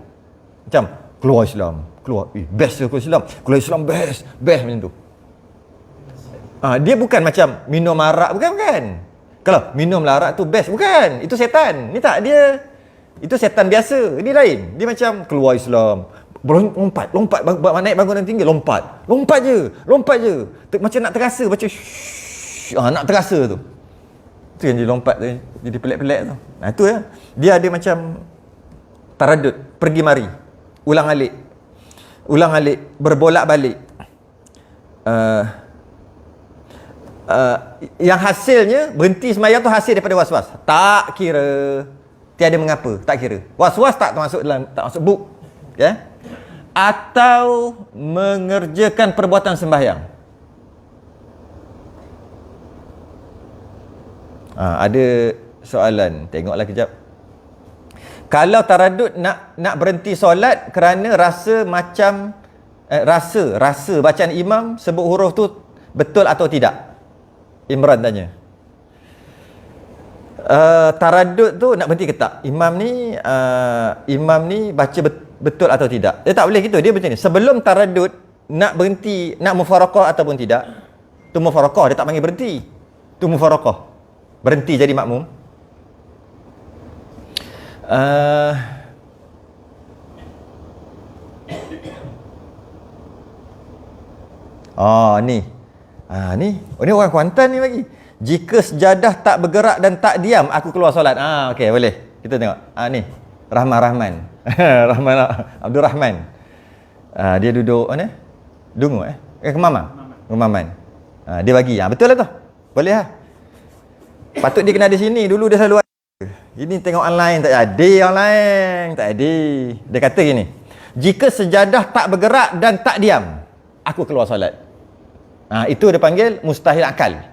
Macam, keluar Islam. Keluar. Best keluar Islam. Keluar Islam best. Best macam tu. Dia bukan macam minum arak. Bukan. Kalau minum arak tu best. Bukan. Itu setan. Ni tak. Dia itu setan biasa. Ini lain. Dia macam keluar Islam. Lompat naik bangunan tinggi, lompat je macam nak terasa, macam nak terasa tu yang dia lompat tu, jadi pelik-pelik tu. Itu ya, dia ada macam taradud, pergi mari, ulang alik, berbolak-balik. Yang hasilnya berhenti sembahyang tu hasil daripada was-was, tak kira, tiada mengapa, tak kira. Was-was tak masuk book, ya. Atau mengerjakan perbuatan sembahyang. Ada soalan, tengoklah kejap. Kalau taradud nak berhenti solat kerana rasa macam rasa bacaan imam sebut huruf tu betul atau tidak? Imran tanya. Taradud tu nak berhenti ke tak? Imam ni baca betul atau tidak? Dia tak boleh gitu. Dia macam ni. Sebelum taradud nak berhenti, nak mufaraqah ataupun tidak, tu mufaraqah, dia tak panggil berhenti. Tu mufaraqah. Berhenti jadi makmum. Ni. Ni orang Kuantan ni lagi. Jika sejadah tak bergerak dan tak diam, aku keluar solat. Okey, boleh. Kita tengok. Ni. Rahman. Abdul Rahman. Dia duduk mana? Dungu Kemaman. Dia bagi. Betul lah tu. Boleh lah. Patut dia kena ada sini. Dulu dia selalu ada. Ini tengok online tak ada online. Tak ada. Dia kata gini. Jika sejadah tak bergerak dan tak diam, aku keluar solat. Itu dia panggil mustahil akal.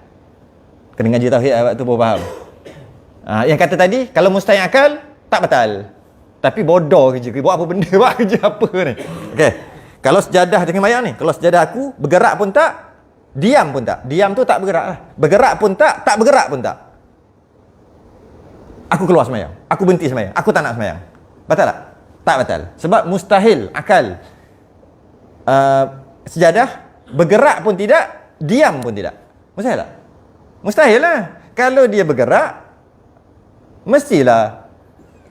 Kena ngaji tauhid waktu pun faham. Yang kata tadi, kalau mustahil akal, tak batal. Tapi bodoh kerja. Buat apa benda? Buat kerja apa ni? Okey. Kalau sejadah dengan mayang ni, kalau sejadah aku bergerak pun tak, diam pun tak. Diam tu tak bergerak lah. Bergerak pun tak bergerak pun tak. Aku keluar semayang. Aku berhenti semayang. Aku tak nak semayang. Batal tak? Tak batal. Sebab mustahil akal. Sejadah bergerak pun tidak, diam pun tidak. Mustahil tak? Mustahil lah. Kalau dia bergerak, mestilah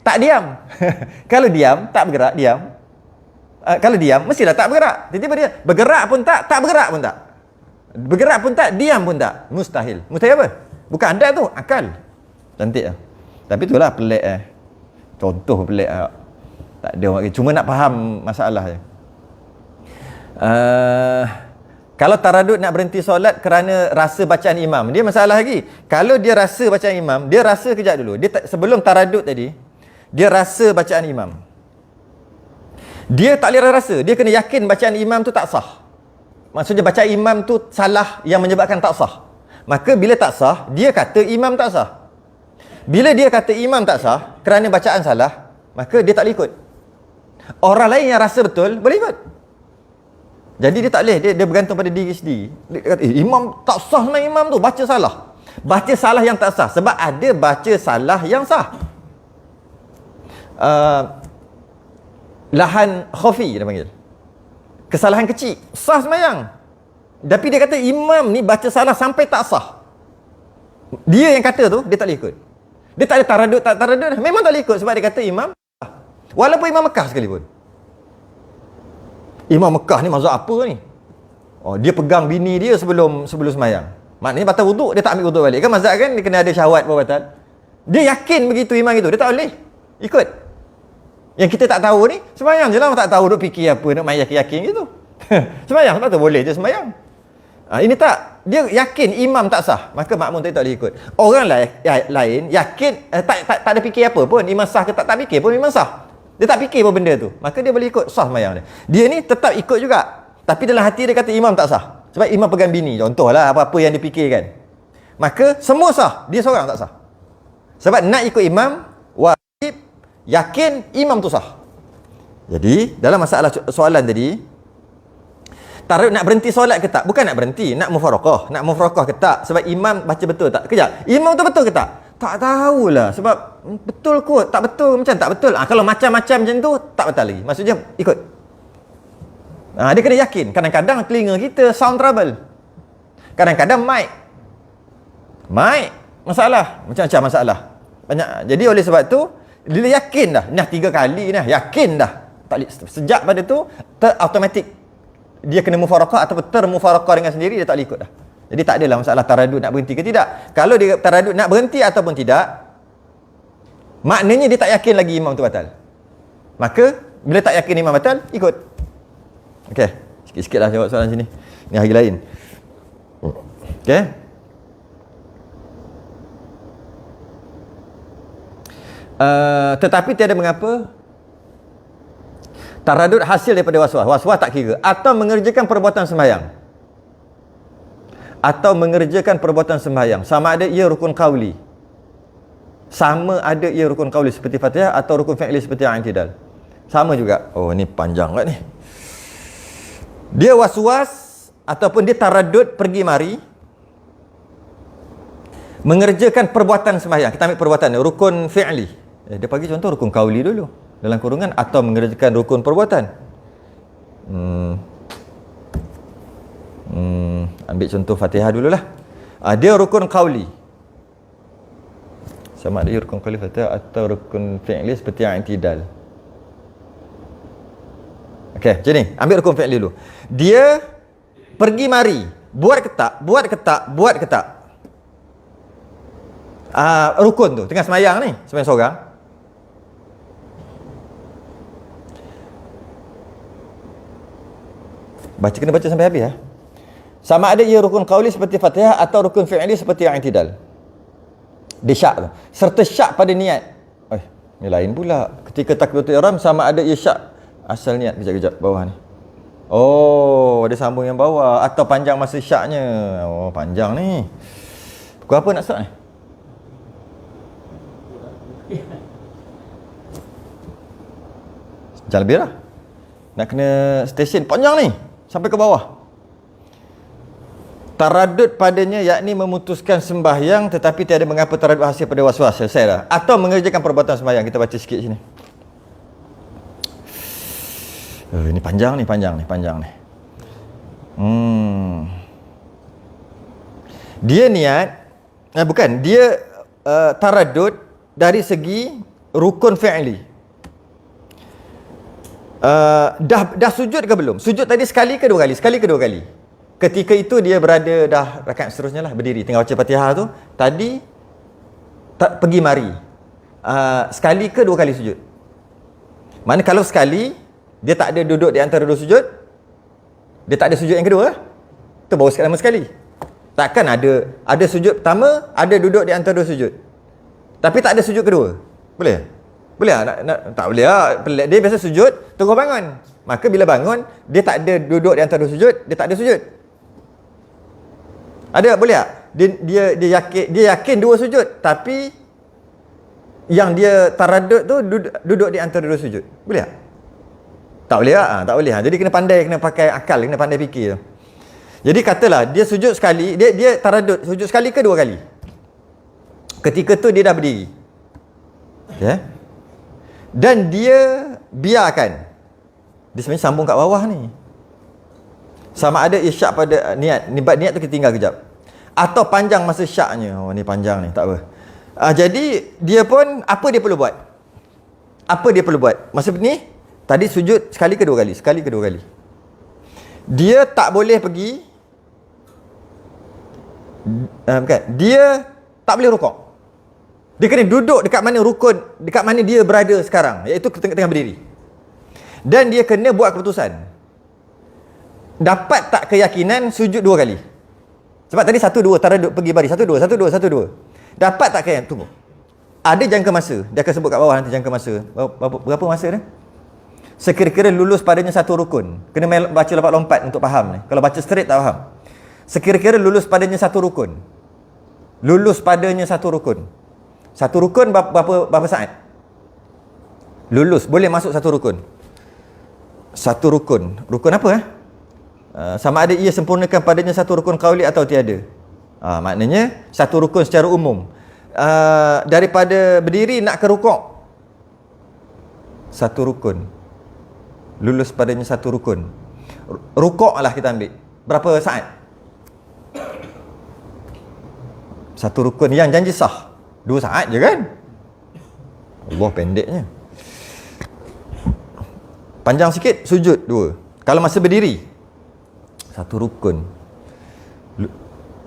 tak diam. Kalau diam, tak bergerak, diam. Kalau diam, mestilah tak bergerak. Tiba-tiba dia bergerak pun tak bergerak pun tak. Bergerak pun tak, diam pun tak. Mustahil. Mustahil apa? Bukan anda tu, akal. Cantik lah. Tapi itulah pelik Contoh pelik tak ada orang. Cuma nak faham masalah je. Kalau taradud nak berhenti solat kerana rasa bacaan imam, dia masalah lagi. Kalau dia rasa bacaan imam, dia rasa kejap dulu. Sebelum taradud tadi, dia rasa bacaan imam. Dia tak boleh rasa. Dia kena yakin bacaan imam tu tak sah. Maksudnya bacaan imam tu salah yang menyebabkan tak sah. Maka bila tak sah, dia kata imam tak sah. Bila dia kata imam tak sah kerana bacaan salah, maka dia tak boleh ikut. Orang lain yang rasa betul, boleh ikut. Jadi dia tak boleh, dia bergantung pada diri sendiri. Dia kata, imam tak sah sebenarnya imam tu, baca salah. Baca salah yang tak sah. Sebab ada baca salah yang sah. Lahan khafi dia panggil. Kesalahan kecil, sah sembahyang. Tapi dia kata imam ni baca salah sampai tak sah. Dia yang kata tu, dia tak boleh ikut. Dia tak ada taradud, tak taradud. Memang tak boleh ikut sebab dia kata imam. Walaupun imam Mekah sekalipun. Imam Mekah ni mazhab apa ni? Oh, dia pegang bini dia sebelum semayang. Maknanya batal wuduk, dia tak ambil wuduk balik. Kan mazhab kan dia kena ada syahwat baru batal. Dia yakin begitu imam itu, dia tak boleh ikut. Yang kita tak tahu ni, semayang je lah, tak tahu duk fikir apa, nak main yakin-yakin gitu. Semayang sebab tu boleh je semayang. Ini tak, dia yakin imam tak sah, maka makmum tadi tak boleh ikut. Orang lain yakin tak ada fikir apa pun, imam sah ke tak fikir pun imam sah. Dia tak fikir pun benda tu, maka dia boleh ikut, sah semayang dia. Dia ni tetap ikut juga, tapi dalam hati dia kata imam tak sah. Sebab imam pegang bini, contohlah apa-apa yang dia fikirkan. Maka semua sah, dia seorang tak sah. Sebab nak ikut imam, wajib yakin imam tu sah. Jadi, dalam masalah soalan tadi, taradud nak berhenti solat ke tak? Bukan nak berhenti, nak mufaraqah. Nak mufaraqah ke tak? Sebab imam baca betul tak? Kejap, imam tu betul ke tak? Tak tahulah. Sebab betul kot, tak betul macam tak betul. Kalau macam-macam macam tu, tak betul lagi. Maksudnya, ikut. Dia kena yakin. Kadang-kadang telinga kita sound trouble. Kadang-kadang mic masalah. Macam-macam masalah. Banyak. Jadi oleh sebab tu, dia yakin dah. Nah 3 kali dah. Yakin dah. Sejak pada tu, automatik dia kena mufaraqah ataupun termufaraqah dengan sendiri, dia tak boleh ikut dah. Jadi tak adalah masalah taradud nak berhenti ke tidak. Kalau dia taradud nak berhenti ataupun tidak, maknanya dia tak yakin lagi imam tu batal. Maka bila tak yakin imam batal, ikut. Okey, sikit-sikit lah jawab soalan sini. Ni hari lain. Okey. Tetapi tiada mengapa taradud hasil daripada waswas. Waswas tak kira. Atau mengerjakan perbuatan sembahyang. Atau mengerjakan perbuatan sembahyang. Sama ada ia rukun qauli. Sama ada ia rukun qauli seperti Fatihah atau rukun fi'li seperti i'tidal. Sama juga. Oh, ni panjang kat ni. Dia waswas ataupun dia taradud pergi mari mengerjakan perbuatan sembahyang. Kita ambil perbuatan rukun fi'li. Dia bagi contoh rukun qauli dulu dalam kurungan atau mengerjakan rukun perbuatan. Ambil contoh Fatihah dululah. Dia rukun qauli. Sama ada rukun qauli Fatihah atau rukun fi'li seperti i'tidal. Okey, macam ni. Ambil rukun fi'li dulu. Dia pergi mari, buat ke tak? Buat ke tak? Buat ke tak? Rukun tu tengah semayang ni, semayang seorang. Kena baca sampai habis . Sama ada ia rukun qauli seperti Fatihah atau rukun fi'li seperti i'tidal. Dia syak tu. Serta syak pada niat. Ni lain pula. Ketika takbiratul ihram sama ada ia syak asal niat. Kejap-kejap bawah ni. Oh, ada sambung yang bawah atau panjang masa syaknya. Oh, panjang ni. Pukul apa nak start ni? Jangan lebih lah. Nak kena stesen panjang ni sampai ke bawah. Taradud padanya yakni memutuskan sembahyang tetapi tiada mengapa taradud hasil pada waswas. Selesai dah. Atau mengerjakan perbuatan sembahyang. Kita baca sikit sini. Ini panjang ni. Dia niat, bukan, dia taradud dari segi rukun fi'li. Dah sujud ke belum? Sujud tadi sekali ke dua kali? Sekali ke dua kali? Ketika itu dia berada dah rakaat seterusnya lah, berdiri tengah baca Fatihah tu. Tadi pergi mari. Sekali ke dua kali sujud? Mana kalau sekali, dia tak ada duduk di antara dua sujud, dia tak ada sujud yang kedua, tu baru sekali. Takkan ada sujud pertama, ada duduk di antara dua sujud, tapi tak ada sujud kedua. Boleh? Boleh tak? Tak boleh lah. Dia biasa sujud, terus bangun. Maka bila bangun, dia tak ada duduk di antara dua sujud, dia tak ada sujud. Ada? Boleh tak? Dia yakin dua sujud, tapi yang dia taradud tu duduk di antara dua sujud. Boleh tak? Tak boleh lah. Tak boleh lah. Jadi kena pandai, kena pakai akal, kena pandai fikir. Jadi katalah dia sujud sekali, dia taradud sujud sekali ke dua kali. Ketika tu dia dah berdiri. Okay? Dan dia biarkan. Dia sebenarnya sambung kat bawah ni. Sama ada isyak pada niat. Niat tu kita tinggal kejap. Atau panjang masa syaknya. Oh ni panjang ni, tak apa. Jadi dia pun apa dia perlu buat? Apa dia perlu buat? Masa ni tadi sujud sekali ke dua kali? Sekali ke dua kali. Dia tak boleh pergi bukan. Dia tak boleh rukuk. Dia kena duduk dekat mana rukun, dekat mana dia berada sekarang, iaitu tengah berdiri. Dan dia kena buat keputusan. Dapat tak keyakinan sujud dua kali? Sebab tadi satu dua taraduk pergi baris. Satu dua, satu dua, satu dua. Dapat tak keyakinan? Tunggu. Ada jangka masa. Dia akan sebut kat bawah nanti jangka masa. Berapa masa dia? Sekira-kira lulus padanya satu rukun. Kena baca lompat-lompat untuk faham ni. Kalau baca straight tak faham. Sekira-kira lulus padanya satu rukun. Lulus padanya satu rukun. Satu rukun berapa saat? Lulus. Boleh masuk satu rukun. Satu rukun. Rukun apa sama ada ia sempurnakan padanya satu rukun qauli atau tiada. Maknanya satu rukun secara umum. Daripada berdiri nak ke rukuk, satu rukun. Lulus padanya satu rukun. Rukuk lah kita ambil. Berapa saat? Satu rukun yang janji sah 2 saat je kan? Allah, pendeknya. Panjang sikit, sujud 2. Kalau masa berdiri, satu rukun.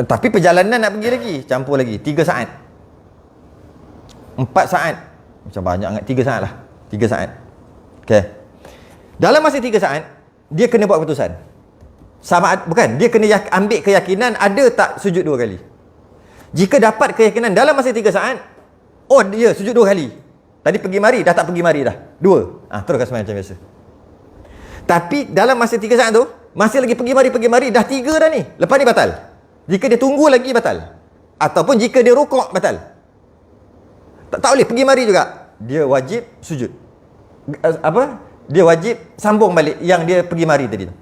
Tapi perjalanan nak pergi lagi, campur lagi 3 saat, 4 saat. Macam banyak sangat. 3 saat lah. 3 saat. Okay. Dalam masa 3 saat, dia kena buat keputusan. Bukan, dia kena ambil keyakinan ada tak sujud 2 kali. Jika dapat keyakinan dalam masa 3 saat, oh dia sujud 2 kali. Tadi pergi mari, dah tak pergi mari dah. 2. Teruskan sembahyang macam biasa. Tapi dalam masa 3 saat tu, masih lagi pergi mari, dah 3 dah ni. Lepas ni batal. Jika dia tunggu lagi, batal. Ataupun jika dia rukuk, batal. Tak boleh pergi mari juga. Dia wajib sujud. Dia wajib sambung balik yang dia pergi mari tadi tu.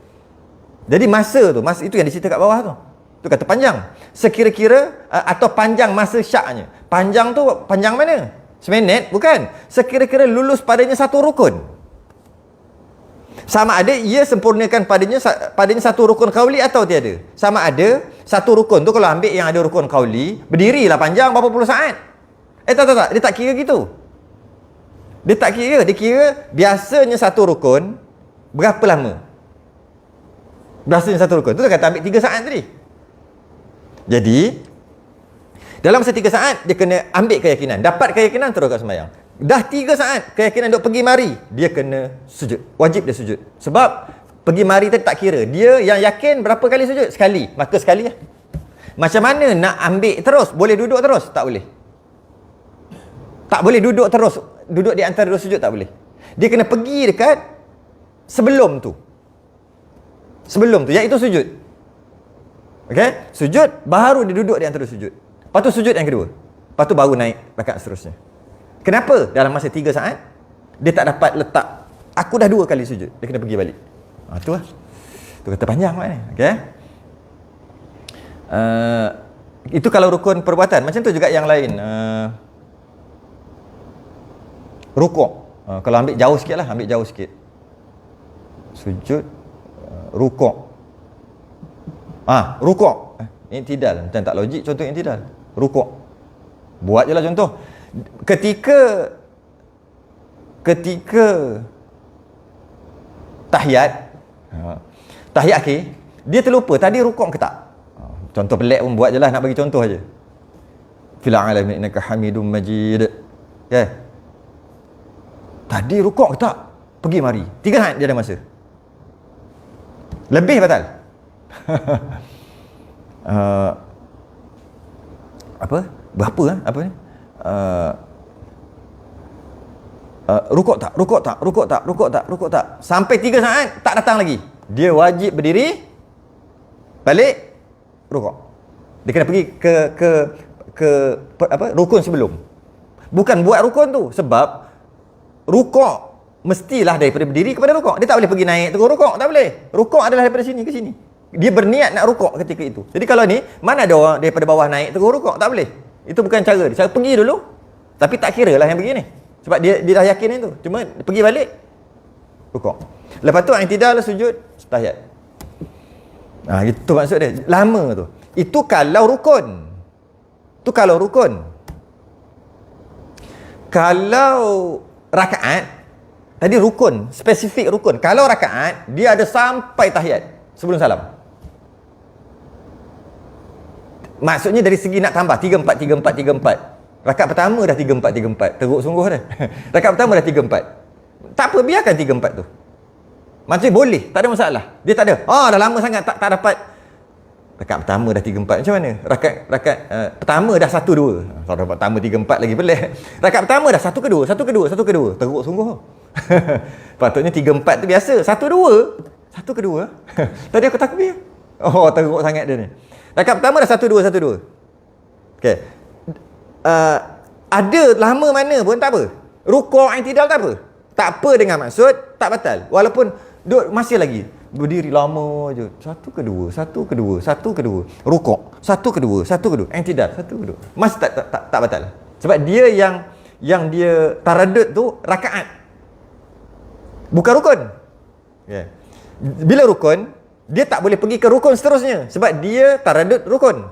Jadi masa itu yang dicerita kat bawah tu. Tu kata panjang. Sekira-kira atau panjang masa syaknya. Panjang tu panjang mana? Seminit? Bukan. Sekira-kira lulus padanya satu rukun. Sama ada ia sempurnakan padanya satu rukun qauli atau tiada. Sama ada satu rukun tu, kalau ambil yang ada rukun qauli, berdirilah panjang berapa puluh saat. Tak. Dia tak kira gitu. Dia tak kira. Dia kira biasanya satu rukun berapa lama? Biasanya satu rukun. Tu kata ambil 3 saat tadi. Jadi dalam masa 3 saat dia kena ambil keyakinan. Dapat keyakinan, teruskan sembahyang. Dah 3 saat keyakinan duk pergi mari, dia kena sujud. Wajib dia sujud. Sebab pergi mari tadi tak kira. Dia yang yakin berapa kali sujud? Sekali. Maka sekali lah. Macam mana nak ambil terus? Boleh duduk terus? Tak boleh. Tak boleh duduk terus. Duduk di antara 2 sujud tak boleh. Dia kena pergi dekat sebelum tu. Sebelum tu, iaitu sujud. Okey? Sujud, baru dia duduk di antara sujud. Lepas tu sujud yang kedua. Lepas tu baru naik rakaat seterusnya. Kenapa? Dalam masa 3 saat, dia tak dapat letak. Aku dah 2 kali sujud. Dia kena pergi balik. Tu lah. Tu kata panjang kan ni. Okey? Itu kalau rukun perbuatan. Macam tu juga yang lain. Rukuk. Kalau ambil jauh sikit lah. Ambil jauh sikit. Sujud. Rukuk. Rukuk. I'tidal. Macam tak logik contoh i'tidal. Rukuk. Buat je lah contoh. Ketika tahiyat akhir, dia terlupa tadi rukuk ke tak. Contoh pelik pun buat je lah, nak bagi contoh aja. Fil alamin innaka hamidum majid. Tadi rukuk ke tak? Pergi mari. 3 saat dia ada masa. Lebih batal. Berapa apa ni? Rukuk tak. Sampai 3 saat tak datang lagi. Dia wajib berdiri, balik, rukuk. Dia kena pergi ke rukun sebelum. Bukan buat rukun tu, sebab rukuk mestilah daripada berdiri kepada rukuk. Dia tak boleh pergi naik terus rukuk, tak boleh. Rukuk adalah daripada sini ke sini. Dia berniat nak rukuk ketika itu. Jadi kalau ni, mana ada orang daripada bawah naik terus rukuk, tak boleh. Itu bukan cara dia. Cara pergi dulu, tapi tak kira lah yang pergi ni. Sebab dia dah yakin itu. Cuma pergi balik, rukuk. Lepas tu i'tidal, sujud, tahiyat. Itu maksud dia. Lama tu. Itu kalau rukun. Kalau rakaat, tadi rukun, spesifik rukun. Kalau rakaat, dia ada sampai tahiyat sebelum salam. Maksudnya dari segi nak tambah 3-4. Rakaat pertama dah 3-4. Teruk sungguh dah. Rakaat pertama dah 3-4. Tak apa, biarkan 3-4 tu. Maksudnya boleh, tak ada masalah. Dia tak ada. Dah lama sangat tak dapat. Rakaat pertama dah 3-4. Macam mana? Rakaat pertama dah 1-2. Kalau rakaat pertama 3-4 lagi pelik. Rakaat pertama dah 1-2. Teruk sungguh. Patutnya 3-4 tu biasa. 1-2. Tadi aku takbir. Teruk sangat dia ni. Rakaat pertama dah 1-2. Okey. Ada lama mana pun tak apa. Rukuk i'tidal tak apa. Tak apa dengan maksud tak batal. Walaupun duduk masih lagi berdiri lama je. 1 ke 2. Rukuk. 1 ke 2. I'tidal 1 ke 2. Masih tak batal. Sebab dia yang dia taradud tu rakaat. Bukan rukun. Yeah. Bila rukun, dia tak boleh pergi ke rukun seterusnya sebab dia taradud rukun.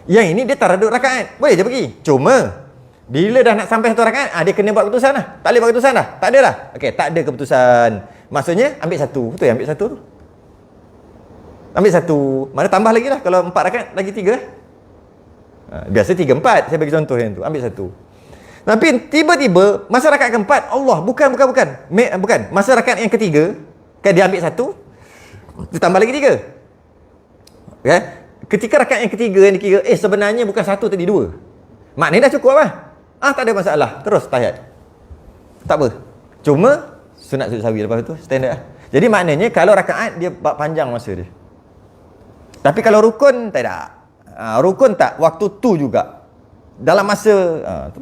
Yang ini dia taradud rakaat. Boleh je pergi. Cuma bila dah nak sampai satu rakaat, dia kena buat keputusan dah. Tak boleh buat keputusan dah. Tak ada dah. Okey, tak ada keputusan. Maksudnya ambil satu. Betul ya, ambil satu tu. Ambil satu. Mana tambah lagi lah. Kalau 4 rakaat lagi 3 lah. Biasa 3-4. Saya bagi contoh yang tu. Ambil satu. Tapi tiba-tiba masa rakaat keempat, Allah, bukan. Masa rakaat yang ketiga, kan dia ambil satu, dia tambah lagi 3. Okay? Ketika rakaat yang ketiga yang dikira, sebenarnya bukan 1 tadi 2. Maknanya dah cukup lah. Tak ada masalah. Terus tahiyat. Tak apa. Cuma sunat sujud sahwi lepas tu standard lah. Jadi maknanya kalau rakaat dia panjang masa dia. Tapi kalau rukun tak ada. Rukun tak waktu tu juga. Dalam masa tu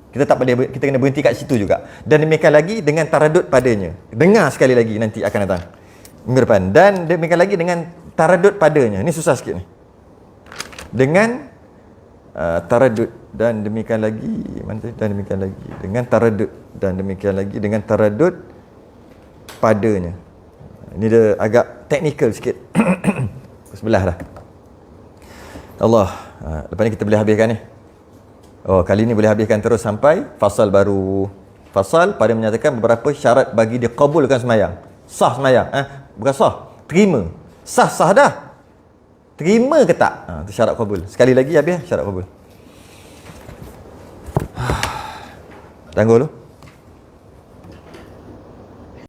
kita tak boleh, kita kena berhenti kat situ juga. Dan demikian lagi dengan taradud padanya. Dengar sekali lagi nanti akan datang minggu depan. Dan demikian lagi dengan taradud padanya. Ni susah sikit ni. Dengan taradud dan demikian lagi dengan taradud dan demikian lagi dengan taradud padanya. Ini dia agak teknikal sikit. Sebelah dah. Allah. Lepas ni kita boleh habiskan ni. Kali ni boleh habiskan terus sampai fasal baru. Fasal pada menyatakan beberapa syarat bagi dikabulkan semayang. Sah semayang. Bukan sah. Terima. Sah dah. Terima ke tak? Itu syarat kabul. Sekali lagi habis syarat kabul. Tangguh dulu.